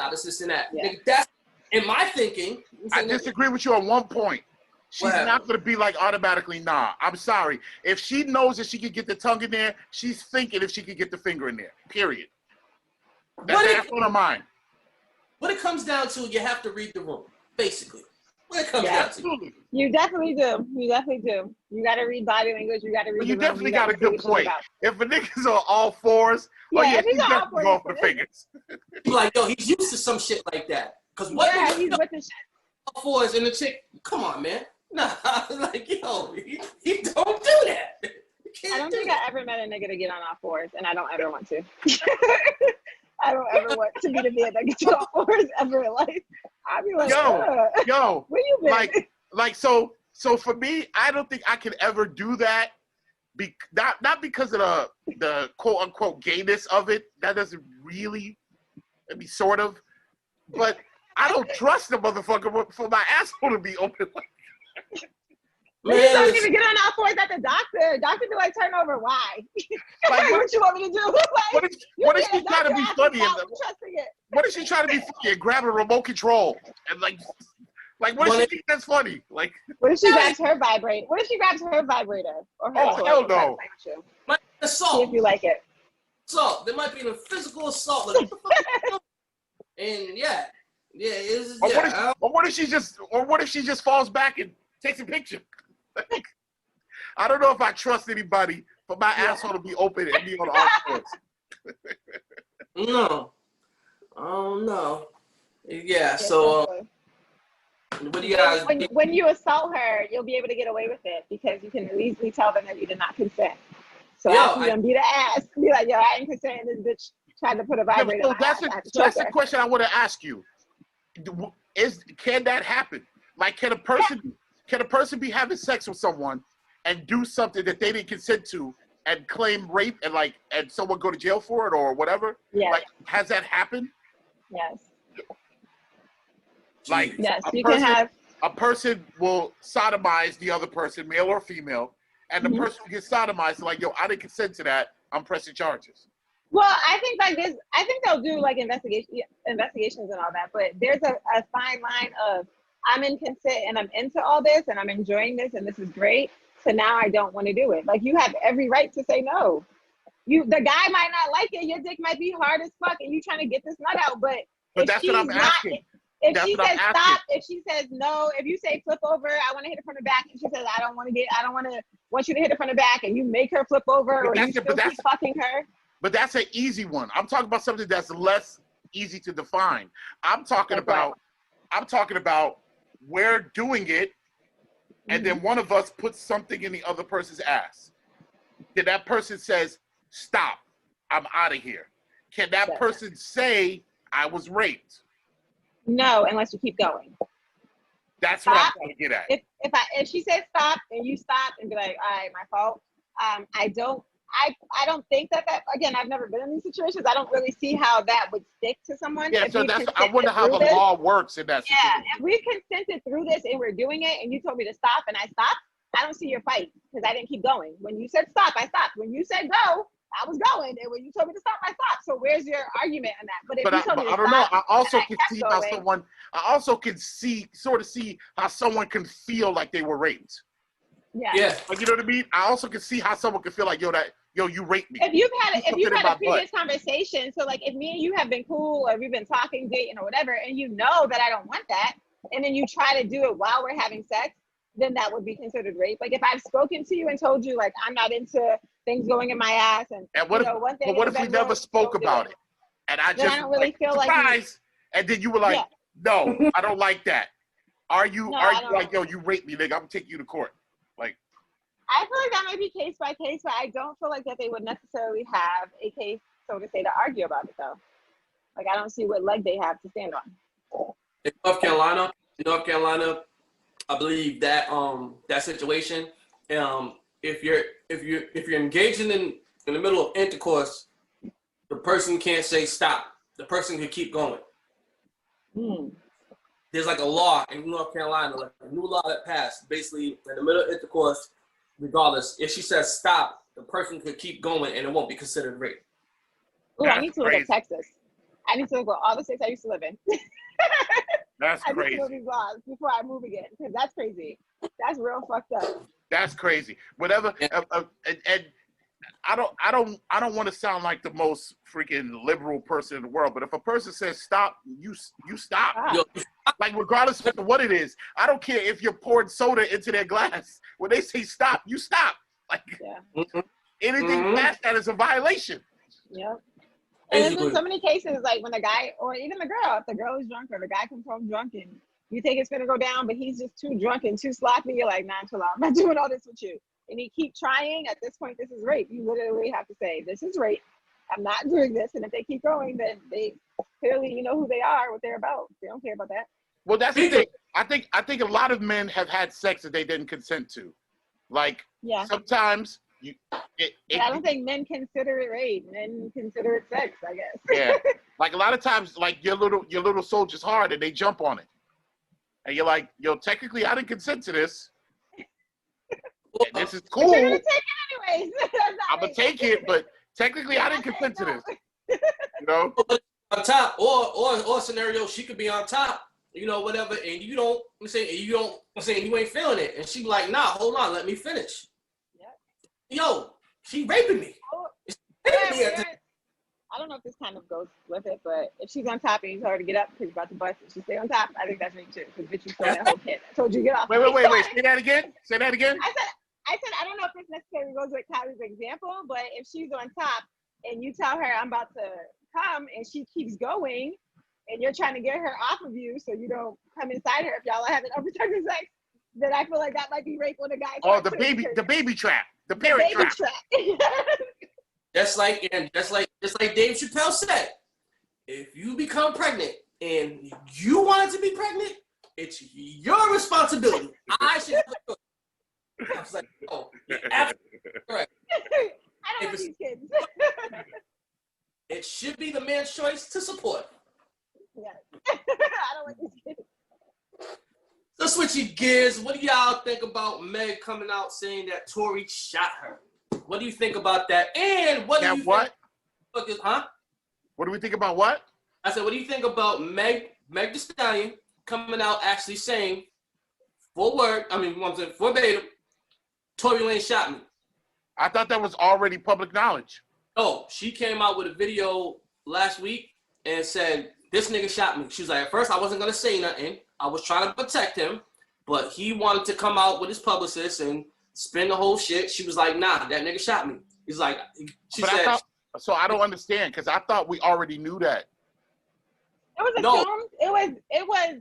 this and that. Yeah. Nigga, that's, in my thinking. I disagree with you on one point. She's not going to be like automatically, nah. I'm sorry. If she knows that she can get the tongue in there, she's thinking if she can get the finger in there, period. That's on her mind. What it comes down to, you have to read the room, basically. What it comes down to. You definitely do. You got to read body language. You got to read the room. You definitely got a good point. If a nigga's on all fours, he's definitely going for the fingers. Like, yo, he's used to some shit like that. Because what he's with the shit. All fours and the chick, come on, man. Nah, like, yo, he don't do that. I don't think I ever met a nigga to get on all fours, and I don't ever want to. I don't ever want to be the man that gets on all fours ever in life. I'll be like, yo, where you been? So for me, I don't think I could ever do that. Not because of the quote unquote gayness of it. That doesn't really, sort of. But I don't trust the motherfucker for my asshole to be open. Niggas don't even get on all fours at the doctor. Doctor be like, turn over. Why? Like, what you want me to do? Like, what is she trying to be funny? What is she trying to be funny and grab a remote control? And like what does she think that's funny? Like, what if she grabs her vibrator? What if she grabs her vibrator? Or her hell no. Might be assault. See if you like it. Assault. There might be a physical assault. Like, and yeah. What if she just falls back and takes a picture? I don't know if I trust anybody for my asshole to be open and be on all fours. No. Oh no. Yeah. So what do you guys? When you assault her, you'll be able to get away with it because you can easily tell them that you did not consent. So after you beat the ass, be like, yo, I ain't consenting. This bitch tried to put a vibrator. So that's the question I want to ask you. Can that happen? Like, can a person be having sex with someone and do something that they didn't consent to and claim rape and someone go to jail for it or whatever? Yeah. Like, has that happened? Yes. Like, yes, a person will sodomize the other person, male or female, and the person who gets sodomized is like, yo, I didn't consent to that. I'm pressing charges. Well, I think they'll do like investigations and all that, but there's a fine line of I'm in consent and I'm into all this and I'm enjoying this and this is great. So now I don't want to do it. Like, you have every right to say no. The guy might not like it. Your dick might be hard as fuck and you trying to get this nut out, but that's what I'm asking. If she says stop, if she says no, if you say flip over, I want to hit it from the back, and she says I want you to hit it from the back, and you make her flip over, or you still keep fucking her. But that's an easy one. I'm talking about something that's less easy to define. I'm talking about I'm talking about we're doing it, and then one of us puts something in the other person's ass. Then that person says, "Stop, I'm out of here." Can that person say, "I was raped"? No, unless you keep going. That's what I'm trying to get at. If she says stop and you stop and be like, all right, my fault. I don't think that again, I've never been in these situations. I don't really see how that would stick to someone. Yeah, so I wonder how the law works in that situation. Yeah, if we consented through this and we're doing it and you told me to stop and I stopped, I don't see your fight because I didn't keep going. When you said stop, I stopped. When you said go, I was going. And when you told me to stop, I stopped. So where's your argument on that? But if you told me to I don't stop, know. I also can kept see going, how someone. I also can see how someone can feel like they were raped. Yeah. Like, you know what I mean? I also can see how someone can feel like, yo, you raped me. If you've had a previous conversation, so like if me and you have been cool or we've been talking, dating or whatever, and you know that I don't want that, and then you try to do it while we're having sex, then that would be considered rape. Like if I've spoken to you and told you like I'm not into things going in my ass, and what if we never spoke about it? And I just don't really feel surprise, and then you were like, no, I don't like that. Are you like, yo, you raped me, nigga, I'm gonna take you to court? Like, I feel like that might be case by case, but I don't feel like that they would necessarily have a case, so to say, to argue about it though. Like I don't see what leg they have to stand on. In North Carolina, I believe that that situation, if you're engaging in the middle of intercourse, the person can't say stop. The person can keep going. There's like a law in North Carolina, like a new law that passed. Basically, in the middle of intercourse, regardless, if she says stop, the person could keep going and it won't be considered rape. Oh, I need to look at Texas. I need to look at all the states I used to live in. That's crazy. I need to know these laws before I move again, because that's crazy. That's real fucked up. That's crazy. Whatever, and I don't want to sound like the most freaking liberal person in the world, but if a person says stop, you stop. Like regardless of what it is, I don't care if you're pouring soda into their glass. When they say stop, you stop. Like anything past that is a violation. Yep. And there's been so many cases, like when the guy, or even the girl, if the girl is drunk or the guy comes home drunk and you think it's gonna go down, but he's just too drunk and too sloppy, you're like, nah, chill out. I'm not doing all this with you. And he keep trying, at this point, this is rape. You literally have to say, this is rape. I'm not doing this. And if they keep going, then they clearly, you know who they are, what they're about. They don't care about that. Well, that's the thing. I think a lot of men have had sex that they didn't consent to. Like, sometimes I don't think men consider it rape. Men consider it sex, I guess. Yeah. Like a lot of times, like your little soldier's hard and they jump on it. And you're like, yo, technically I didn't consent to this. This is cool. But you're gonna take it anyways. I'm gonna take it, but technically I didn't consent to this. You know? On top, or scenario, she could be on top, you know, whatever, and you ain't feeling it, and she be like, nah, hold on, let me finish. Yo, she raping me. I don't know if this kind of goes with it, but if she's on top and you tell her to get up because you're about to bust, if she stay on top, I think that's rape too. Because bitch, you stole that whole kid. I told you get off. Wait. Say that again. I said I don't know if this necessarily goes with Kylie's example, but if she's on top and you tell her I'm about to come and she keeps going and you're trying to get her off of you so you don't come inside her if y'all are having unprotected sex, then I feel like that might be rape on a guy. Oh, the baby trap. The parent trap. Just like Dave Chappelle said, if you become pregnant and you wanted to be pregnant, it's your responsibility. I should. I was like, oh, you're absolutely correct. I don't want these kids. It should be the man's choice to support. Yeah. I don't want these kids. So switching gears, what do y'all think about Meg coming out saying that Tory shot her? What do you think about that? And what do you think? What do we think about what? I said, what do you think about Meg Thee Stallion coming out actually saying, verbatim, Tory Lanez shot me? I thought that was already public knowledge. No, she came out with a video last week and said, this nigga shot me. She was like, at first I wasn't going to say nothing. I was trying to protect him, but he wanted to come out with his publicist and spin the whole shit. She was like, nah, that nigga shot me. He's like, so I don't understand, because I thought we already knew that. It was assumed. It was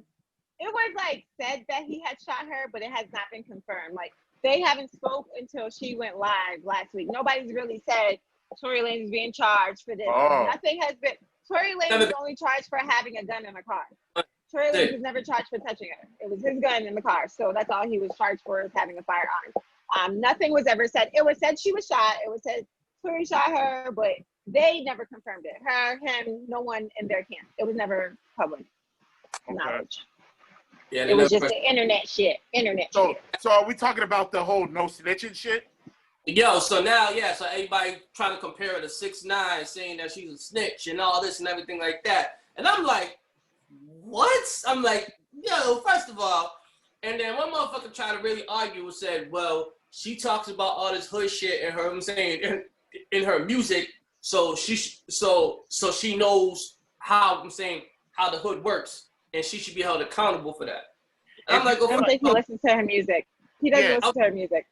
it was like said that he had shot her, but it has not been confirmed. Like they haven't spoke until she went live last week. Nobody's really said Tory Lanez is being charged for this. Oh. Nothing has been. Tory Lanez is only charged for having a gun in a car. Tory Lanez was never charged for touching her. It was his gun in the car, so that's all he was charged for, is having a firearm. Nothing was ever said. It was said she was shot. It was said Tory shot her, but they never confirmed it. Her, him, no one in their camp. It was never public knowledge. Yeah, it was just the internet shit. So are we talking about the whole no snitching shit? Yo, so now, so everybody trying to compare her to 6ix9ine, saying that she's a snitch and all this and everything like that. And I'm like, what? I'm like, yo, first of all, and then one motherfucker tried to really argue and said, well, she talks about all this hood shit in her, I'm saying, in her music, so she knows how, I'm saying, how the hood works, and she should be held accountable for that. And I'm like, I don't think he listens to her music. He doesn't listen to her music.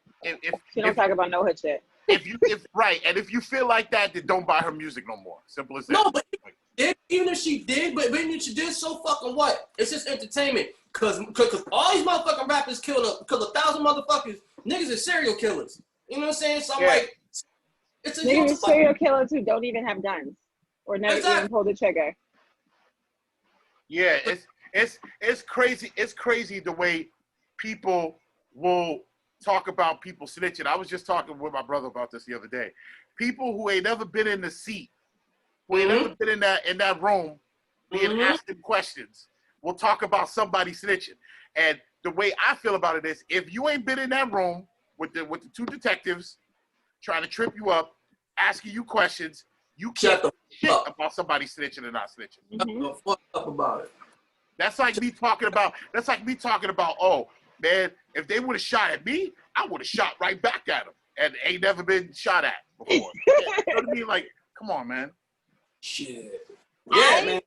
She don't talk about no hood shit. If you feel like that, then don't buy her music no more. Simple as that. No, but even if she did, but even if she did, so fucking what? It's just entertainment. Cause all these motherfucking rappers killed because 1,000 motherfuckers, niggas are serial killers. You know what I'm saying? So I'm like, it's a niggas are serial killers who don't even have guns or never even pull the trigger. Yeah, it's crazy. It's crazy the way people will talk about people snitching. I was just talking with my brother about this the other day. People who ain't never been in the seat, who ain't never been in that room, being asked them questions, will talk about somebody snitching. And the way I feel about it is, if you ain't been in that room with the two detectives trying to trip you up, asking you questions, you can't shit about somebody snitching or not snitching. Shut the fuck up about it. That's like me talking about. Oh man, if they would have shot at me, I would have shot right back at them, and ain't never been shot at before. You know what I mean? Like, come on, man. Shit. I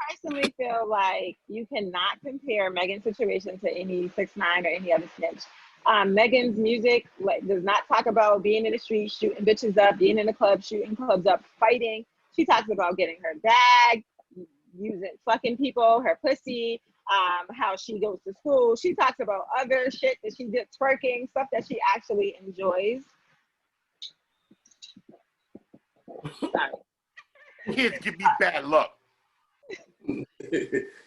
personally feel like you cannot compare Megan's situation to any 6ix9ine or any other snitch. Megan's music does not talk about being in the street, shooting bitches up, being in the club, shooting clubs up, fighting. She talks about getting her bag, fucking people, her pussy, how she goes to school. She talks about other shit that she did, twerking, stuff that she actually enjoys. Sorry. Kids give me bad luck.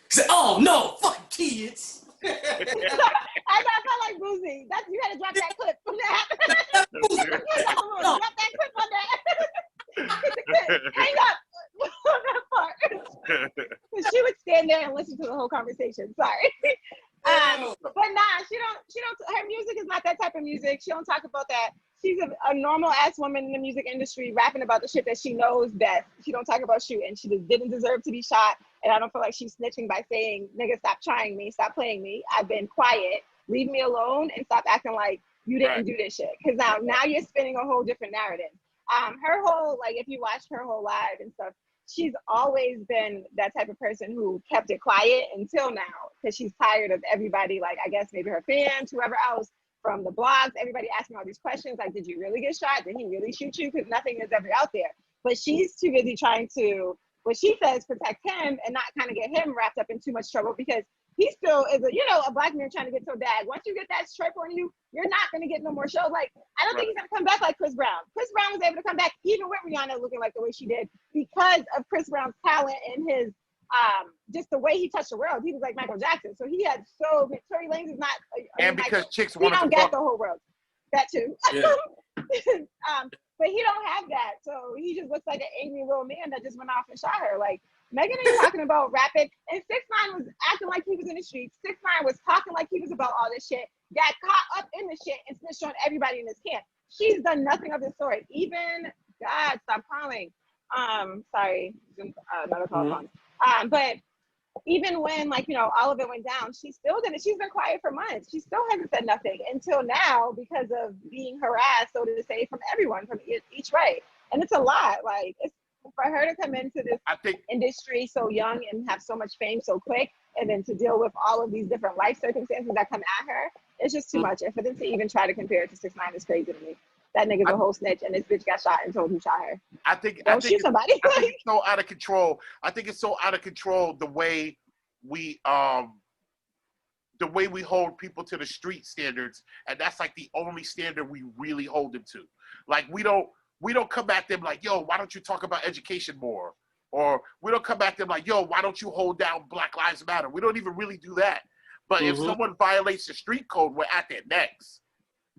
Say, oh no, fucking kids. I felt like Boozy. You had to drop that clip from that. Drop that clip on that. Hang up on that part. She would stand there and listen to the whole conversation. Sorry. But nah, she don't. Her music is not that type of music. She don't talk about that. She's a normal ass woman in the music industry, rapping about the shit that she knows best. She don't talk about shooting. She just didn't deserve to be shot. And I don't feel like she's snitching by saying, nigga, stop trying me, stop playing me. I've been quiet. Leave me alone and stop acting like you didn't do this shit. Because now you're spinning a whole different narrative. Her whole, like, if you watch her whole live and stuff, she's always been that type of person who kept it quiet until now, because she's tired of everybody, like, I guess maybe her fans, whoever else from the blogs, everybody asking all these questions, like, did you really get shot? Did he really shoot you? Because nothing is ever out there. But she's too busy trying to, what she says, protect him and not kind of get him wrapped up in too much trouble, because he still is a black man trying to get to a bag. Once you get that stripe on you, you're not going to get no more shows. Like, I don't think he's going to come back like Chris Brown. Chris Brown was able to come back even with Rihanna looking like the way she did because of Chris Brown's talent and his, just the way he touched the world. He was like Michael Jackson. So he had Tory Lanez is not. And because chicks want to get the whole world. That too. Yeah. But he don't have that. So he just looks like an angry little man that just went off and shot her. Like, Megan ain't talking about rapping. And 6ix9ine was acting like he was in the streets. 6ix9ine was talking like he was about all this shit. Got caught up in the shit and snitched on everybody in this camp. She's done nothing of the sort. Even, God, stop calling. Sorry, another call phone. But even when, like, all of it went down, she's been quiet for months. She still hasn't said nothing until now because of being harassed, so to say, from everyone, from each way. And it's a lot. Like, it's for her to come into this industry so young and have so much fame so quick, and then to deal with all of these different life circumstances that come at her, it's just too much. And for them to even try to compare it to 6ix9ine is crazy to me. That nigga's a whole snitch, and this bitch got shot and told who shot her. Don't shoot somebody. I think it's so out of control. I think it's so out of control the way we the way we hold people to the street standards, and that's like the only standard we really hold them to. Like we don't come at them like, yo, why don't you talk about education more? Or we don't come at them like, yo, why don't you hold down Black Lives Matter? We don't even really do that. But if someone violates the street code, we're at their necks.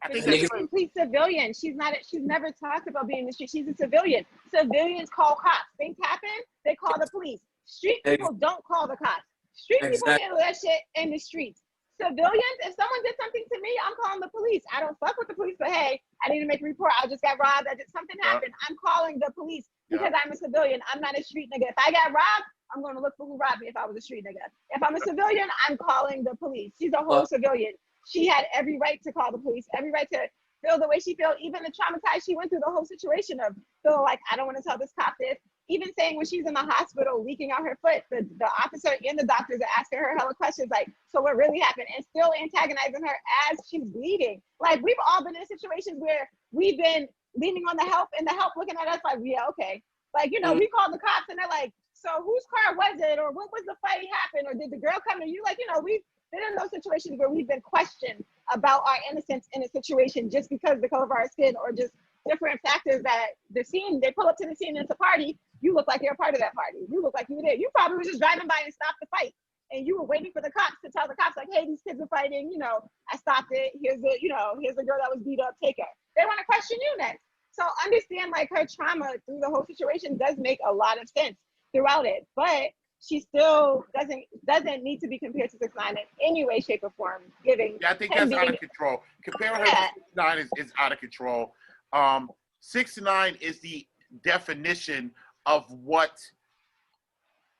I think she's that's a complete civilian. She's never talked about being in the street. She's a civilian. Civilians call cops. Things happen, they call the police. Street people don't call the cops. Street people handle that shit in the streets. Civilians, if someone did something to me, I'm calling the police. I don't fuck with the police, but hey, I need to make a report. I just got robbed. Something happened. I'm calling the police because I'm a civilian. I'm not a street nigga. If I got robbed, I'm going to look for who robbed me if I was a street nigga. If I'm a civilian, I'm calling the police. She's a whole civilian. She had every right to call the police, every right to feel the way she felt, even the traumatized she went through the whole situation of feeling like, I don't want to tell this cop this. Even saying when she's in the hospital leaking out her foot, the officer and the doctors are asking her hella questions like, so what really happened? And still antagonizing her as she's bleeding. Like, we've all been in situations where we've been leaning on the help and the help looking at us like, yeah, okay. Like, you know, we called the cops and they're like, so whose car was it? Or what was the fight happen? Or did the girl come to you? Like, you know, we've been in those situations where we've been questioned about our innocence in a situation just because the color of our skin or just different factors that the scene, they pull up to the scene and it's a party. You look like you're a part of that party. You look like you were there. You probably was just driving by and stopped the fight. And you were waiting for the cops to tell the cops like, hey, these kids are fighting. You know, I stopped it. Here's the girl that was beat up. Take her. They want to question you next. So understand like her trauma through the whole situation does make a lot of sense throughout it. But she still doesn't need to be compared to 6ix9ine in any way, shape, or form. I think that's out of control. Comparing her to 6ix9ine is out of control. 6ix9ine is the definition of what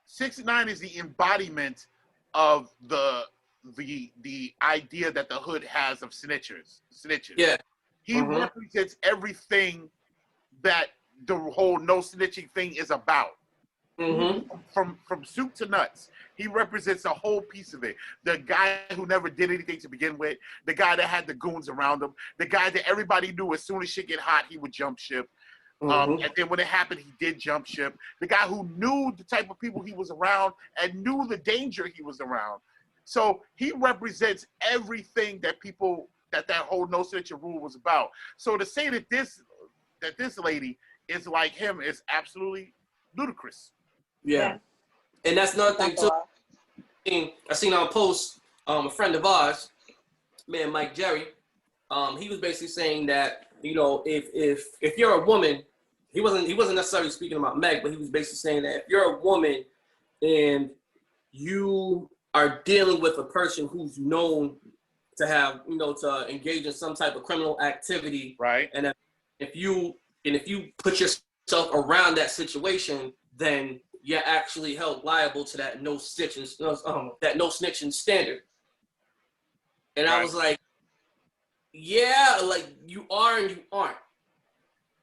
6ix9ine is, the embodiment of the idea that the hood has of snitches. Yeah. He represents everything that the whole no snitching thing is about. From soup to nuts. He represents a whole piece of it. The guy who never did anything to begin with, the guy that had the goons around him, the guy that everybody knew as soon as shit get hot, he would jump ship. And then when it happened, he did jump ship. The guy who knew the type of people he was around and knew the danger he was around. So he represents everything that that whole no snitching rule was about. So to say that this lady is like him is absolutely ludicrous. Yeah. And that's another thing too. I seen on a post, a friend of ours, man, Mike Jerry, he was basically saying that, you know, if you're a woman, he wasn't necessarily speaking about Meg, but he was basically saying that if you're a woman and you are dealing with a person who's known to have, you know, to engage in some type of criminal activity, right? And if you put yourself around that situation, then you're actually held liable to that no snitching standard. And I was like, yeah, like you are and you aren't.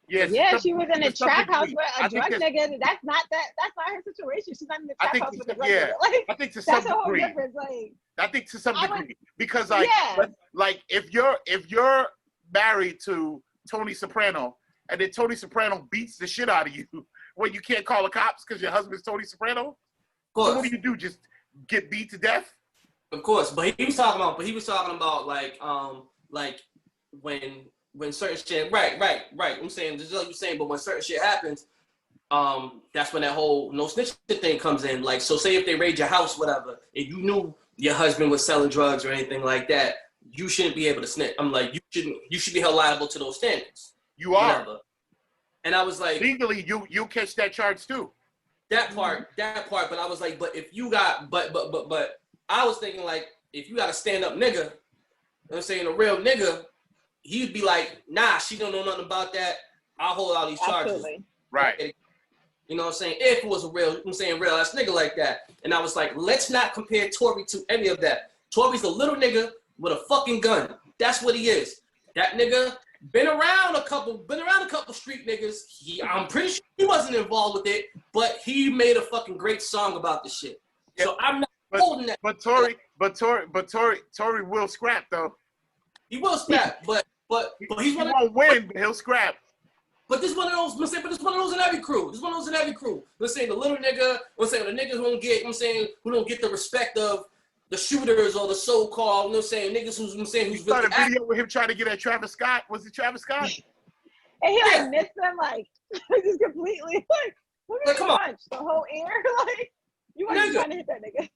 Yes. Yeah, she was in a trap house with a drug nigga. That's not her situation. She's not in the trap house with a drug nigga. Like, I think to some that's a whole degree. difference. Like, I think to some degree. Because like if you're married to Tony Soprano and then Tony Soprano beats the shit out of you, when you can't call the cops because your husband's Tony Soprano? So what do? Just get beat to death? Of course, but he was talking about like when certain shit, right. I'm saying just like you're saying, but when certain shit happens, that's when that whole no snitching thing comes in. Like, so say if they raid your house, whatever, if you knew your husband was selling drugs or anything like that, you shouldn't be able to snitch. I'm like, you should be held liable to those standards. You are. Whatever. And I was like, legally, you'll catch that charge too. That part. But I was like, but if you got, but I was thinking like, if you got a stand up nigga, you know what I'm saying, a real nigga, he'd be like, nah, she don't know nothing about that. I'll hold all these charges. Absolutely. Right. You know what I'm saying? If it was a real, I'm saying real ass nigga like that. And I was like, let's not compare Tory to any of that. Tory's a little nigga with a fucking gun. That's what he is. That nigga been around a couple street niggas. I'm pretty sure he wasn't involved with it, but he made a fucking great song about the shit. Yeah. So I'm not holding that. But Tory will scrap though. He will scrap, but he's he won't win, but he'll scrap. But this one of those, let's say, but this one of those in every crew. Let's say the little nigga, let's say the niggas who don't get the respect of the shooters or the so-called, you know what I'm saying, niggas who's, you know what I'm saying, who's You saw really the video with him trying to get at Travis Scott. Was it Travis Scott? And he like missed them, like just completely like look at Like, his come on. punch, the whole air, like you weren't Nigga. trying to hit that nigga.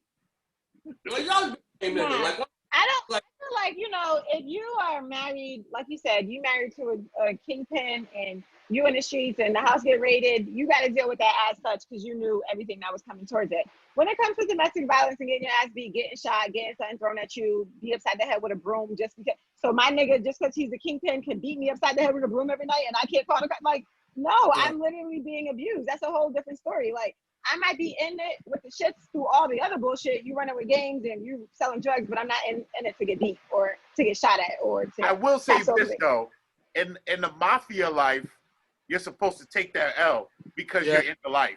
Like, y'all nigga. Nah. Like, I don't like, feel like, you know, if you are married, like you said, you married to a kingpin and you in the streets and the house get raided, you got to deal with that as such because you knew everything that was coming towards it. When it comes to domestic violence and getting your ass beat, getting shot, getting something thrown at you, be upside the head with a broom just because. So my nigga, just because he's a kingpin, can beat me upside the head with a broom every night and I can't call the cop. Like, no, Yeah. I'm literally being abused. That's a whole different story. Like, I might be in it with the shits through all the other bullshit. You running with gangs and you selling drugs, but I'm not in it to get beat or to get shot at or to. I will say pass over this it. though, in the mafia life, you're supposed to take that L because you're in the life.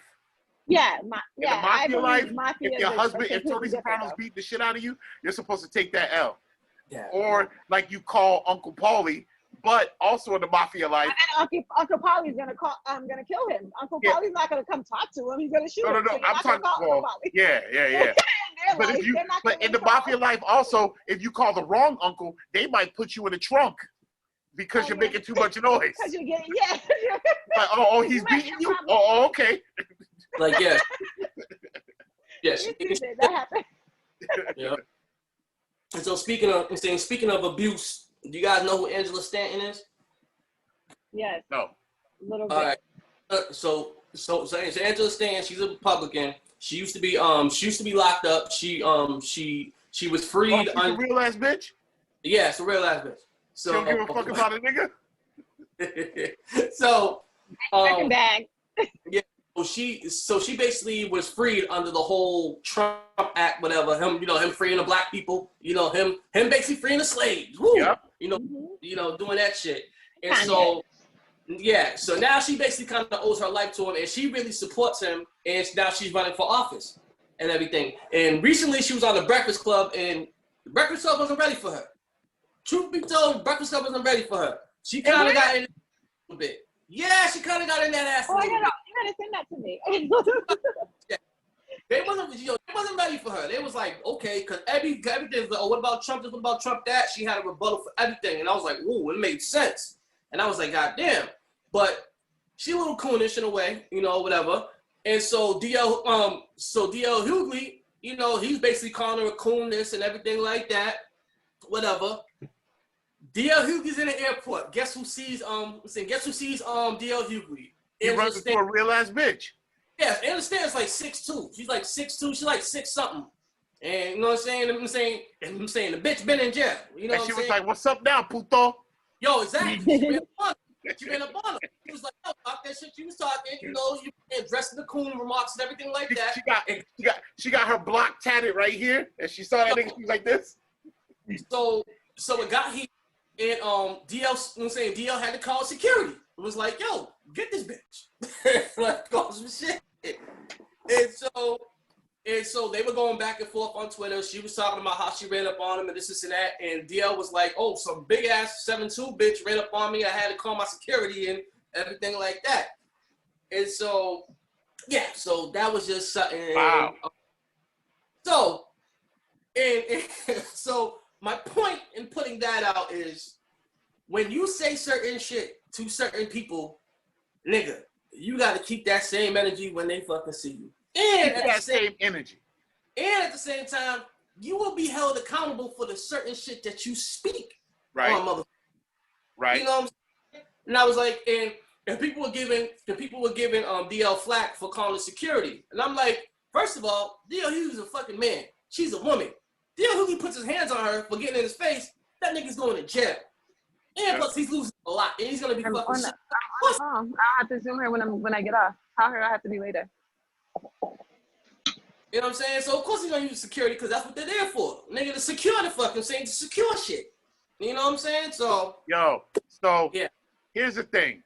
Yeah, In yeah. the mafia life, mafia if your is husband, if completely Tony different, Soprano's though. beating the shit out of you, you're supposed to take that L. yeah. Or like you call Uncle Paulie, but also in the mafia life. And Uncle Polly's gonna kill him. Uncle Yeah. Polly's not gonna come talk to him. He's gonna shoot No, him. So I'm talking about. Yeah. But if you, but in the mafia life, also, if you call the wrong uncle, they might put you in the trunk because you're making too much noise. Because you're getting Like, he's You might beating get you. problem. Oh, okay. Like, yeah. Yes. That happened. Yeah. And so speaking of abuse, do you guys know who Angela Stanton is? Yes. No. A little bit. All right. So Angela Stanton, she's a Republican. She used to be locked up. She was freed. She's a real ass bitch. Yeah, it's a real ass bitch. So She don't give a fuck about a nigga. So Second bag. So she basically was freed under the whole Trump Act, whatever. Him freeing the black people. Him basically freeing the slaves. Woo! Yep. Doing that shit. And so now she basically kind of owes her life to him, and she really supports him. And now she's running for office and everything. And recently she was on the Breakfast Club, and the Breakfast Club wasn't ready for her. Truth be told, Breakfast Club wasn't ready for her. She kind of got in a little bit. Yeah, she kind of got in that ass a little bit. You gotta send that to me. They wasn't ready for her. They was like, okay, because everything was like, oh, what about Trump this, what about Trump that? She had a rebuttal for everything. And I was like, ooh, it made sense. And I was like, God damn. But she a little coonish in a way, whatever. And so DL Hughley, he's basically calling her a coon, this and everything like that. Whatever. DL Hughley's in the airport. Guess who sees DL Hughley? He runs into a real ass bitch. Yes, Angela Stanton's like 6'2". She's like 6'2". She's like 6 something. And you know what I'm saying? I'm saying the bitch been in jail. You know And what she I'm was saying? like, "What's up now, puto?" Yo, exactly. She been up on her. She was like, "Yo, fuck that shit you was talking. You dressed in the coon remarks and everything like that." She got her block tatted right here, and she saw that nigga. She was like this. So it got heat, and DL had to call security. It was like, "Yo, get this bitch." Like, call some shit. And so they were going back and forth on Twitter. She was talking about how she ran up on him and this and that. And DL was like, "Oh, some big ass 7'2" bitch ran up on me. I had to call my security and everything like that." And so, so that was just something. Wow. So, so my point in putting that out is when you say certain shit to certain people, nigga, you got to keep that same energy when they fucking see you. And at that same energy. And at the same time, you will be held accountable for the certain shit that you speak. Right. On mother. Right. You know what I'm saying? And I was like, and people were giving DL flack for calling security. And I'm like, first of all, DL Hughes is a fucking man. She's a woman. DL Hughes puts his hands on her for getting in his face, that nigga's going to jail. And plus he's losing a lot. And he's gonna be fucking shit. I'll have to zoom her when I get off. Tell her I have to be later. You know what I'm saying? So of course he's gonna use security because that's what they're there for. Nigga, to secure the fucking thing, to secure shit. You know what I'm saying? So yeah. Here's the thing.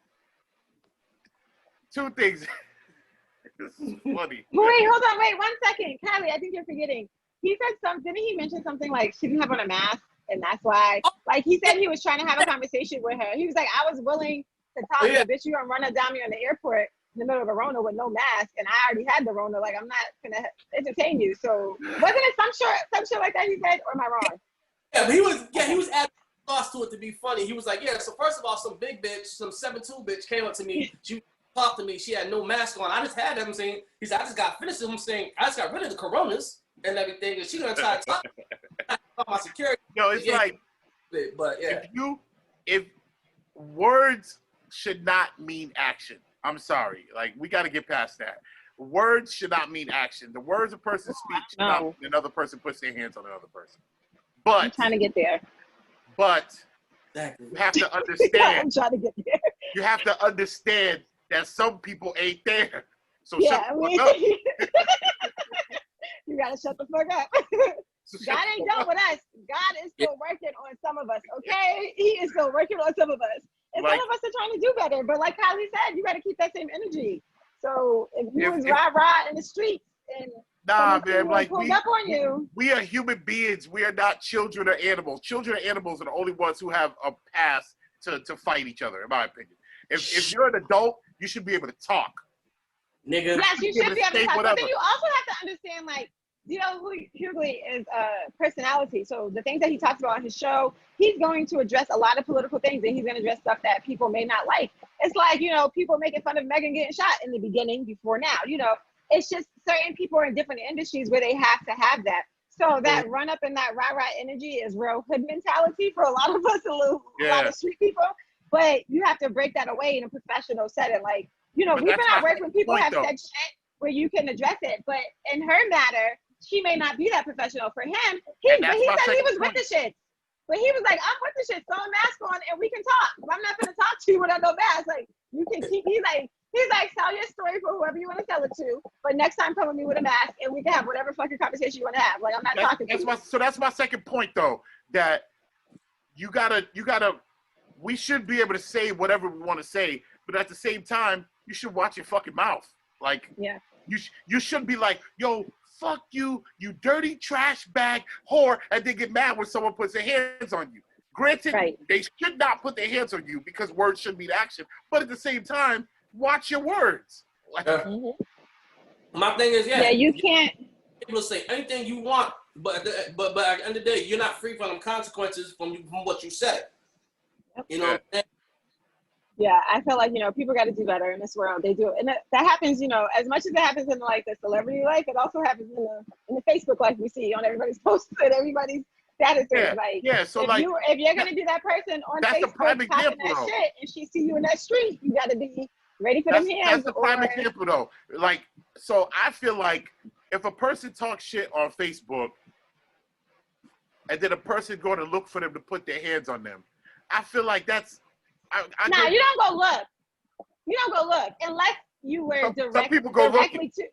Two things. This is funny. Wait, hold on, 1 second. Kylie, I think you're forgetting. He said something, didn't he mention something like she didn't have on a mask and that's why, like he said he was trying to have a conversation with her. He was like, I was willing to talk to bitch, you gonna run her down me in the airport. in the middle of the Rona with no mask, and I already had the Rona. Like, I'm not gonna entertain you. So wasn't it some shit like that he said, or am I wrong? Yeah, but he was adding sauce to it to be funny. He was like, yeah, so first of all, some big bitch, some 7'2" bitch came up to me. She talked to me. She had no mask on. I just had them saying, he said, I just got finished with him saying, I just got rid of the coronas and everything. And she gonna try to talk about my security. Yo, it's like, but yeah. If words should not mean action. I'm sorry. Like, we got to get past that. Words should not mean action. The words a person speaks should not mean another person puts their hands on another person. But I'm trying to get there. But you have to understand. I'm trying to get there. You have to understand that some people ain't there. So yeah, shut the fuck up. You gotta shut the fuck up. So God ain't done with us. God is still working on some of us, okay? He is still working on some of us. And some of us are trying to do better. But like Kylie said, you gotta keep that same energy. So if you was rah-rah in the streets and man, like pulled up on you. We are human beings. We are not children or animals. Children or animals are the only ones who have a pass to fight each other, in my opinion. If you're an adult, you should be able to talk. Nigga. Yes, you should be able to talk. But then you also have to understand, like, Hughley is a personality. So the things that he talks about on his show, he's going to address a lot of political things, and he's going to address stuff that people may not like. It's like, people making fun of Megan getting shot in the beginning before now. It's just certain people are in different industries where they have to have that. So that run up and that rah-rah energy is real hood mentality for a lot of us, a lot of street people. But you have to break that away in a professional setting. Like, we've been at work when people have said shit where you can address it. But in her matter, she may not be that professional. For him, he said he was with the shit. But he was like, I'm with the shit, throw a mask on and we can talk. I'm not gonna talk to you without no mask. Like, you can keep, he's like, tell your story for whoever you want to tell it to. But next time come with me with a mask and we can have whatever fucking conversation you want to have. Like, I'm not talking to you. So that's my second point though, that you gotta, we should be able to say whatever we want to say, but at the same time, you should watch your fucking mouth. Like, you shouldn't be like, yo, fuck you, you dirty trash bag whore, and they get mad when someone puts their hands on you. Granted, they should not put their hands on you because words should mean action, but at the same time, watch your words. Like, my thing is, you can't able to say anything you want, but at the end of the day, you're not free from consequences from what you said. Yeah, I feel like, people got to do better in this world. They do. And that happens, as much as it happens in like the celebrity life, it also happens in the Facebook life we see on everybody's posts and everybody's statuses. So if you're going to be that person on Facebook popping that shit and she see you in that street, you got to be ready for them hands. That's the prime example though. Like, so I feel like if a person talks shit on Facebook and then a person going to look for them to put their hands on them, I feel like that's, you don't go look. You don't go look unless you were directly to.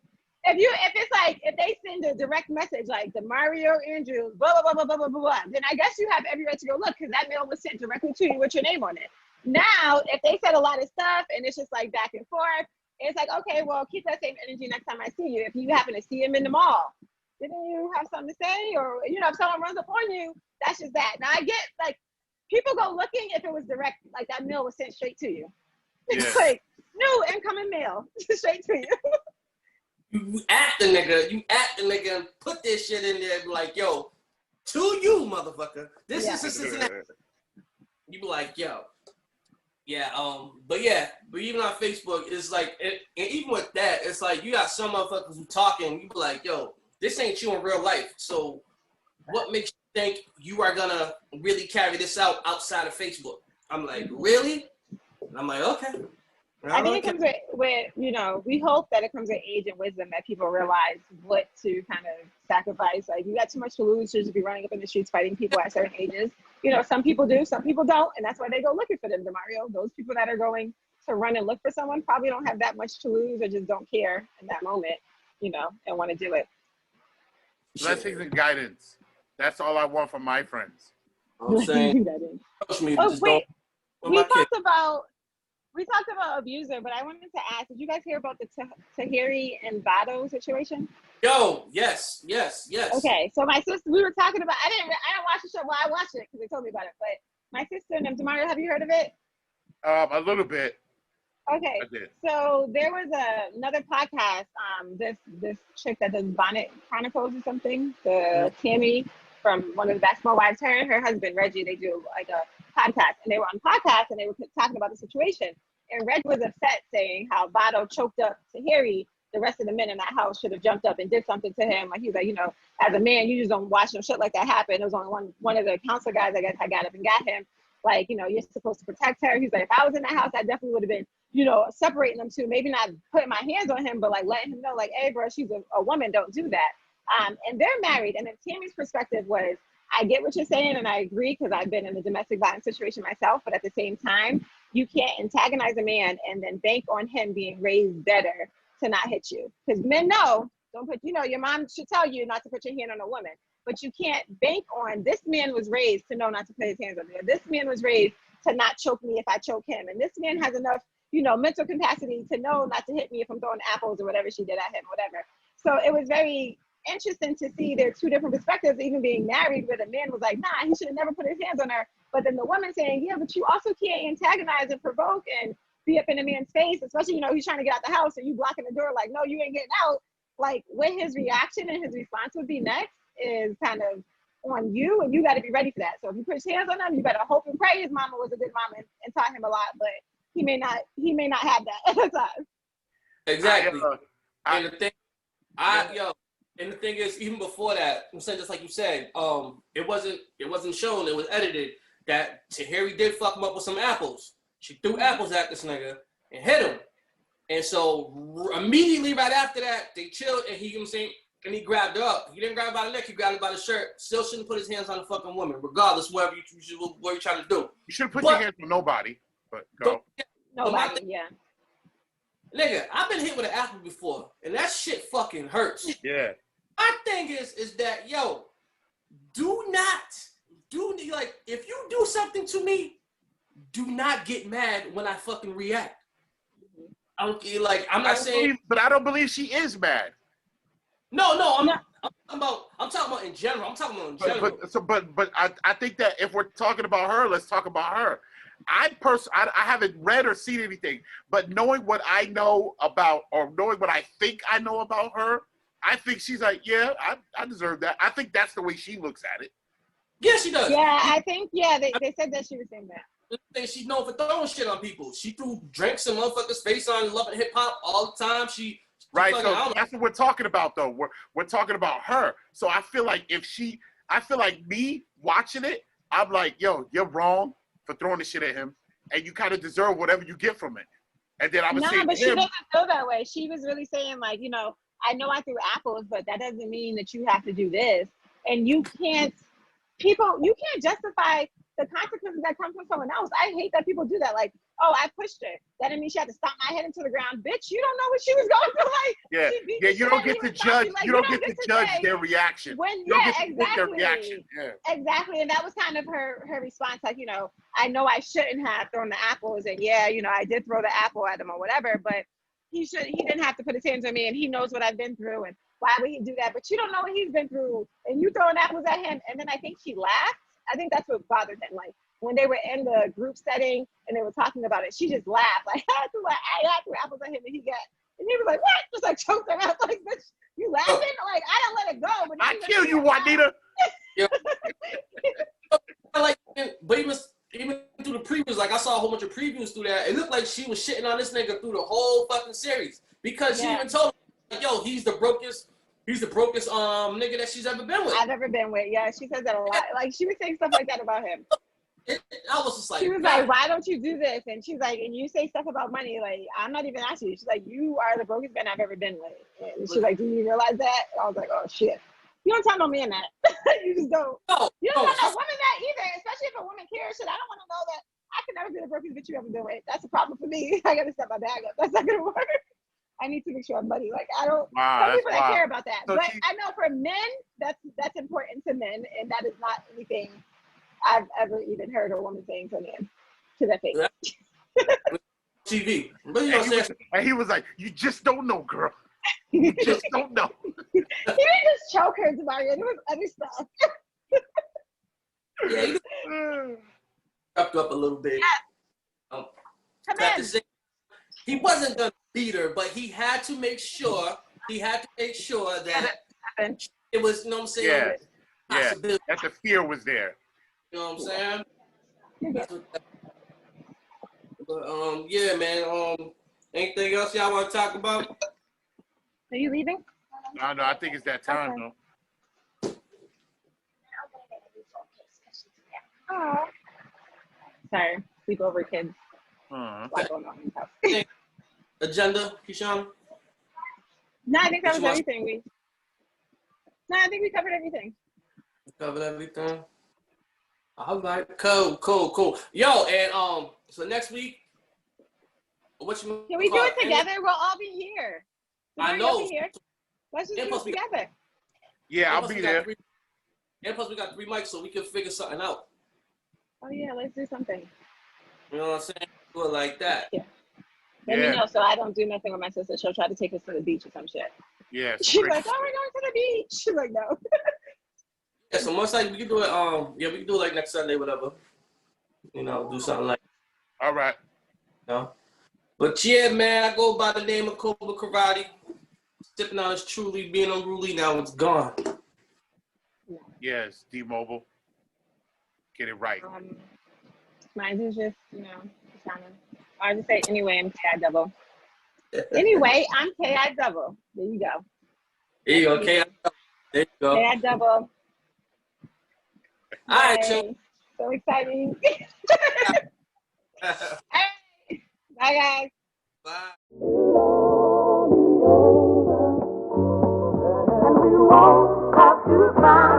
If they send a direct message like the Mario Andrews, blah blah blah blah blah blah blah, then I guess you have every right to go look because that mail was sent directly to you with your name on it. Now, if they said a lot of stuff and it's just like back and forth, it's like, okay, well, keep that same energy next time I see you. If you happen to see him in the mall, didn't you have something to say? Or if someone runs up on you, that's just that. Now I get like. People go looking if it was direct, like that mail was sent straight to you. It's like, new incoming mail, straight to you. You at the nigga and put this shit in there and be like, yo, to you, motherfucker. This is you be like, yo. Yeah, but even on Facebook, it's like, and even with that, it's like you got some motherfuckers who talking, you be like, yo, this ain't you in real life. So what makes you think you are gonna really carry this out outside of Facebook? I'm like, really? And I'm like, okay. I think it comes with, we hope that it comes with age and wisdom that people realize what to kind of sacrifice. Like, you got too much to lose to just be running up in the streets fighting people at certain ages. Some people do, some people don't, and that's why they go looking for them, DeMario. Those people that are going to run and look for someone probably don't have that much to lose or just don't care in that moment, and want to do it. Blessings and guidance. That's all I want from my friends. I'm saying, we talked about abuser, but I wanted to ask, did you guys hear about the Tahiri and Vado situation? Yo, yes. Okay, so my sister, we were talking about, I didn't watch the show. Well, I watched it because they told me about it, but my sister and DeMario, have you heard of it? A little bit. Okay, I did. so there was another podcast. This chick that does Bonnet Chronicles or something, the Tammy from one of the Basketball Wives. Her and her husband Reggie, they do like a podcast, and they were on podcast and they were talking about the situation. And Reggie was upset, saying how Vado choked up Tahiri. The rest of the men in that house should have jumped up and did something to him. Like, he's like, as a man, you just don't watch no shit like that happen. It was only one of the counselor guys, I guess, I got up and got him. Like, you're supposed to protect her. He's like, if I was in that house, I definitely would have been, separating them two. Maybe not putting my hands on him, but like letting him know, like, hey, bro, she's a woman. Don't do that. And they're married. And then Tammy's perspective was, I get what you're saying, and I agree because I've been in a domestic violence situation myself. But at the same time, you can't antagonize a man and then bank on him being raised better to not hit you. Because men know, don't put, your mom should tell you not to put your hand on a woman. But you can't bank on, this man was raised to know not to put his hands on me. This man was raised to not choke me if I choke him. And this man has enough, mental capacity to know not to hit me if I'm throwing apples or whatever she did at him, whatever. So it was very interesting to see their two different perspectives, even being married, where the man was like, nah, he should have never put his hands on her. But then the woman saying, yeah, but you also can't antagonize and provoke and be up in a man's face, especially, he's trying to get out the house and you blocking the door like, no, you ain't getting out. Like, what his reaction and his response would be next is kind of on you, and you got to be ready for that. So if you put your hands on him, you better hope and pray his mama was a good mama and taught him a lot, but he may not have that at the time. Exactly. And the thing is, even before that, I'm saying just like you said, it wasn't shown, it was edited that Tahiri did fuck him up with some apples. She threw apples at this nigga and hit him. And so immediately right after that, they chilled and he grabbed her up. He didn't grab her by the neck, he grabbed her by the shirt. Still shouldn't put his hands on a fucking woman, regardless what you're trying to do. You shouldn't put your hands on nobody, but go. Nobody, yeah. Nigga, I've been hit with an apple before, and that shit fucking hurts. Yeah. My thing is that, if you do something to me, do not get mad when I fucking react. I'm not saying, but I don't believe she is mad. No, I'm talking about in general. But I think that if we're talking about her, let's talk about her. I haven't read or seen anything, but knowing what I know about, or knowing what I think I know about her, I think she's like, yeah, I deserve that. I think that's the way she looks at it. Yeah, she does. Yeah, I think, they said that she was saying that. She's known for throwing shit on people. She threw drinks in motherfuckers' face on Love and Hip Hop all the time. Right, so that's what we're talking about, though. We're talking about her. So I feel like me watching it, I'm like, yo, you're wrong for throwing the shit at him, and you kind of deserve whatever you get from it. And then I was saying, but she doesn't feel that way. She was really saying, like, I know I threw apples, but that doesn't mean that you have to do this. And you can't justify the consequences that come from someone else. I hate that people do that. Like, oh, I pushed her. That didn't mean she had to stomp my head into the ground. Bitch, you don't know what she was going through. Like, you don't get to judge. You don't get to judge their reaction. Exactly. Exactly, and that was kind of her response. Like, I know I shouldn't have thrown the apples, and I did throw the apple at him or whatever, but he didn't have to put his hands on me, and he knows what I've been through, and why would he do that? But you don't know what he's been through, and you throwing apples at him. And then I think she laughed. I think that's what bothered him. Like, when they were in the group setting and they were talking about it, she just laughed. Like, I threw apples at him, and he was like, what? Just like choked her out. Like, bitch, you laughing? Like, I don't let it go. But I kill you, Juanita. But even through the previews, like, I saw a whole bunch of previews through that. It looked like she was shitting on this nigga through the whole fucking series, because she even told him, like, yo, he's the brokest nigga that she's ever been with. I've ever been with. Yeah, she says that a lot. Like, she was saying stuff like that about him. I was just like, she was like, why don't you do this? And she's like, and you say stuff about money. Like, I'm not even asking you. She's like, you are the brokest man I've ever been with. And she's like, do you realize that? And I was like, oh shit. You don't tell no man that. You just don't. You don't tell no woman that either, especially if a woman cares. Shit, I don't want to know that I can never be the brokest bitch you ever been with. That's a problem for me. I gotta step my bag up. That's not gonna work. I need to make sure I'm money. Like, I don't. Some people that care about that, so but I know for men, that's important to men, and that is not anything I've ever even heard a woman saying to men to their face. TV. And he was like, "You just don't know, girl. You just don't know." He didn't just choke her, Demario. There was other stuff. Yeah, he wrapped up a little bit. Come in. he wasn't gonna beat her, but he had to make sure. He had to make sure that it was. You know what I'm saying? Yeah. Yeah. Possibility. That the fear was there. You know what I'm saying? That's what but yeah, man. Anything else y'all want to talk about? Are you leaving? No, I think it's that time Okay. though. Oh. Sorry, sleepover kids. Uh-huh. A lot going on in the house. Agenda, Keyshawn? No, I think that What was you want? everything. I think we covered everything. Covered everything. All right, cool. Yo, and so next week, what you Can we do call it together? We'll all be here. I You'll know. be here. Let's just And do plus it together. Yeah, and I'll plus be we there. got and plus we got 3 mics, so we can figure something out. Oh yeah, let's do something. You know what I'm saying? Do it like that. Yeah. Let me know so I don't do nothing with my sister. She'll try to take us to the beach or some shit. Yeah. She's like, oh, we're going to the beach. She's like, no. Yeah, so most likely we can do it. Yeah, we can do it like next Sunday, whatever. You know, do something like. All right. You know? But yeah, man, I go by the name of Cobra Karate. Sipping on is truly being unruly. Now it's gone. Yes, D-Mobile. Get it right. Mine is just, just kind of. I just say anyway. I'm KI double. Anyway, I'm KI double. There you go. There you go. Okay. There you go. KI double. All right, Yay. chill. So exciting. Hey. Bye, guys. Bye. And we won't have to cry.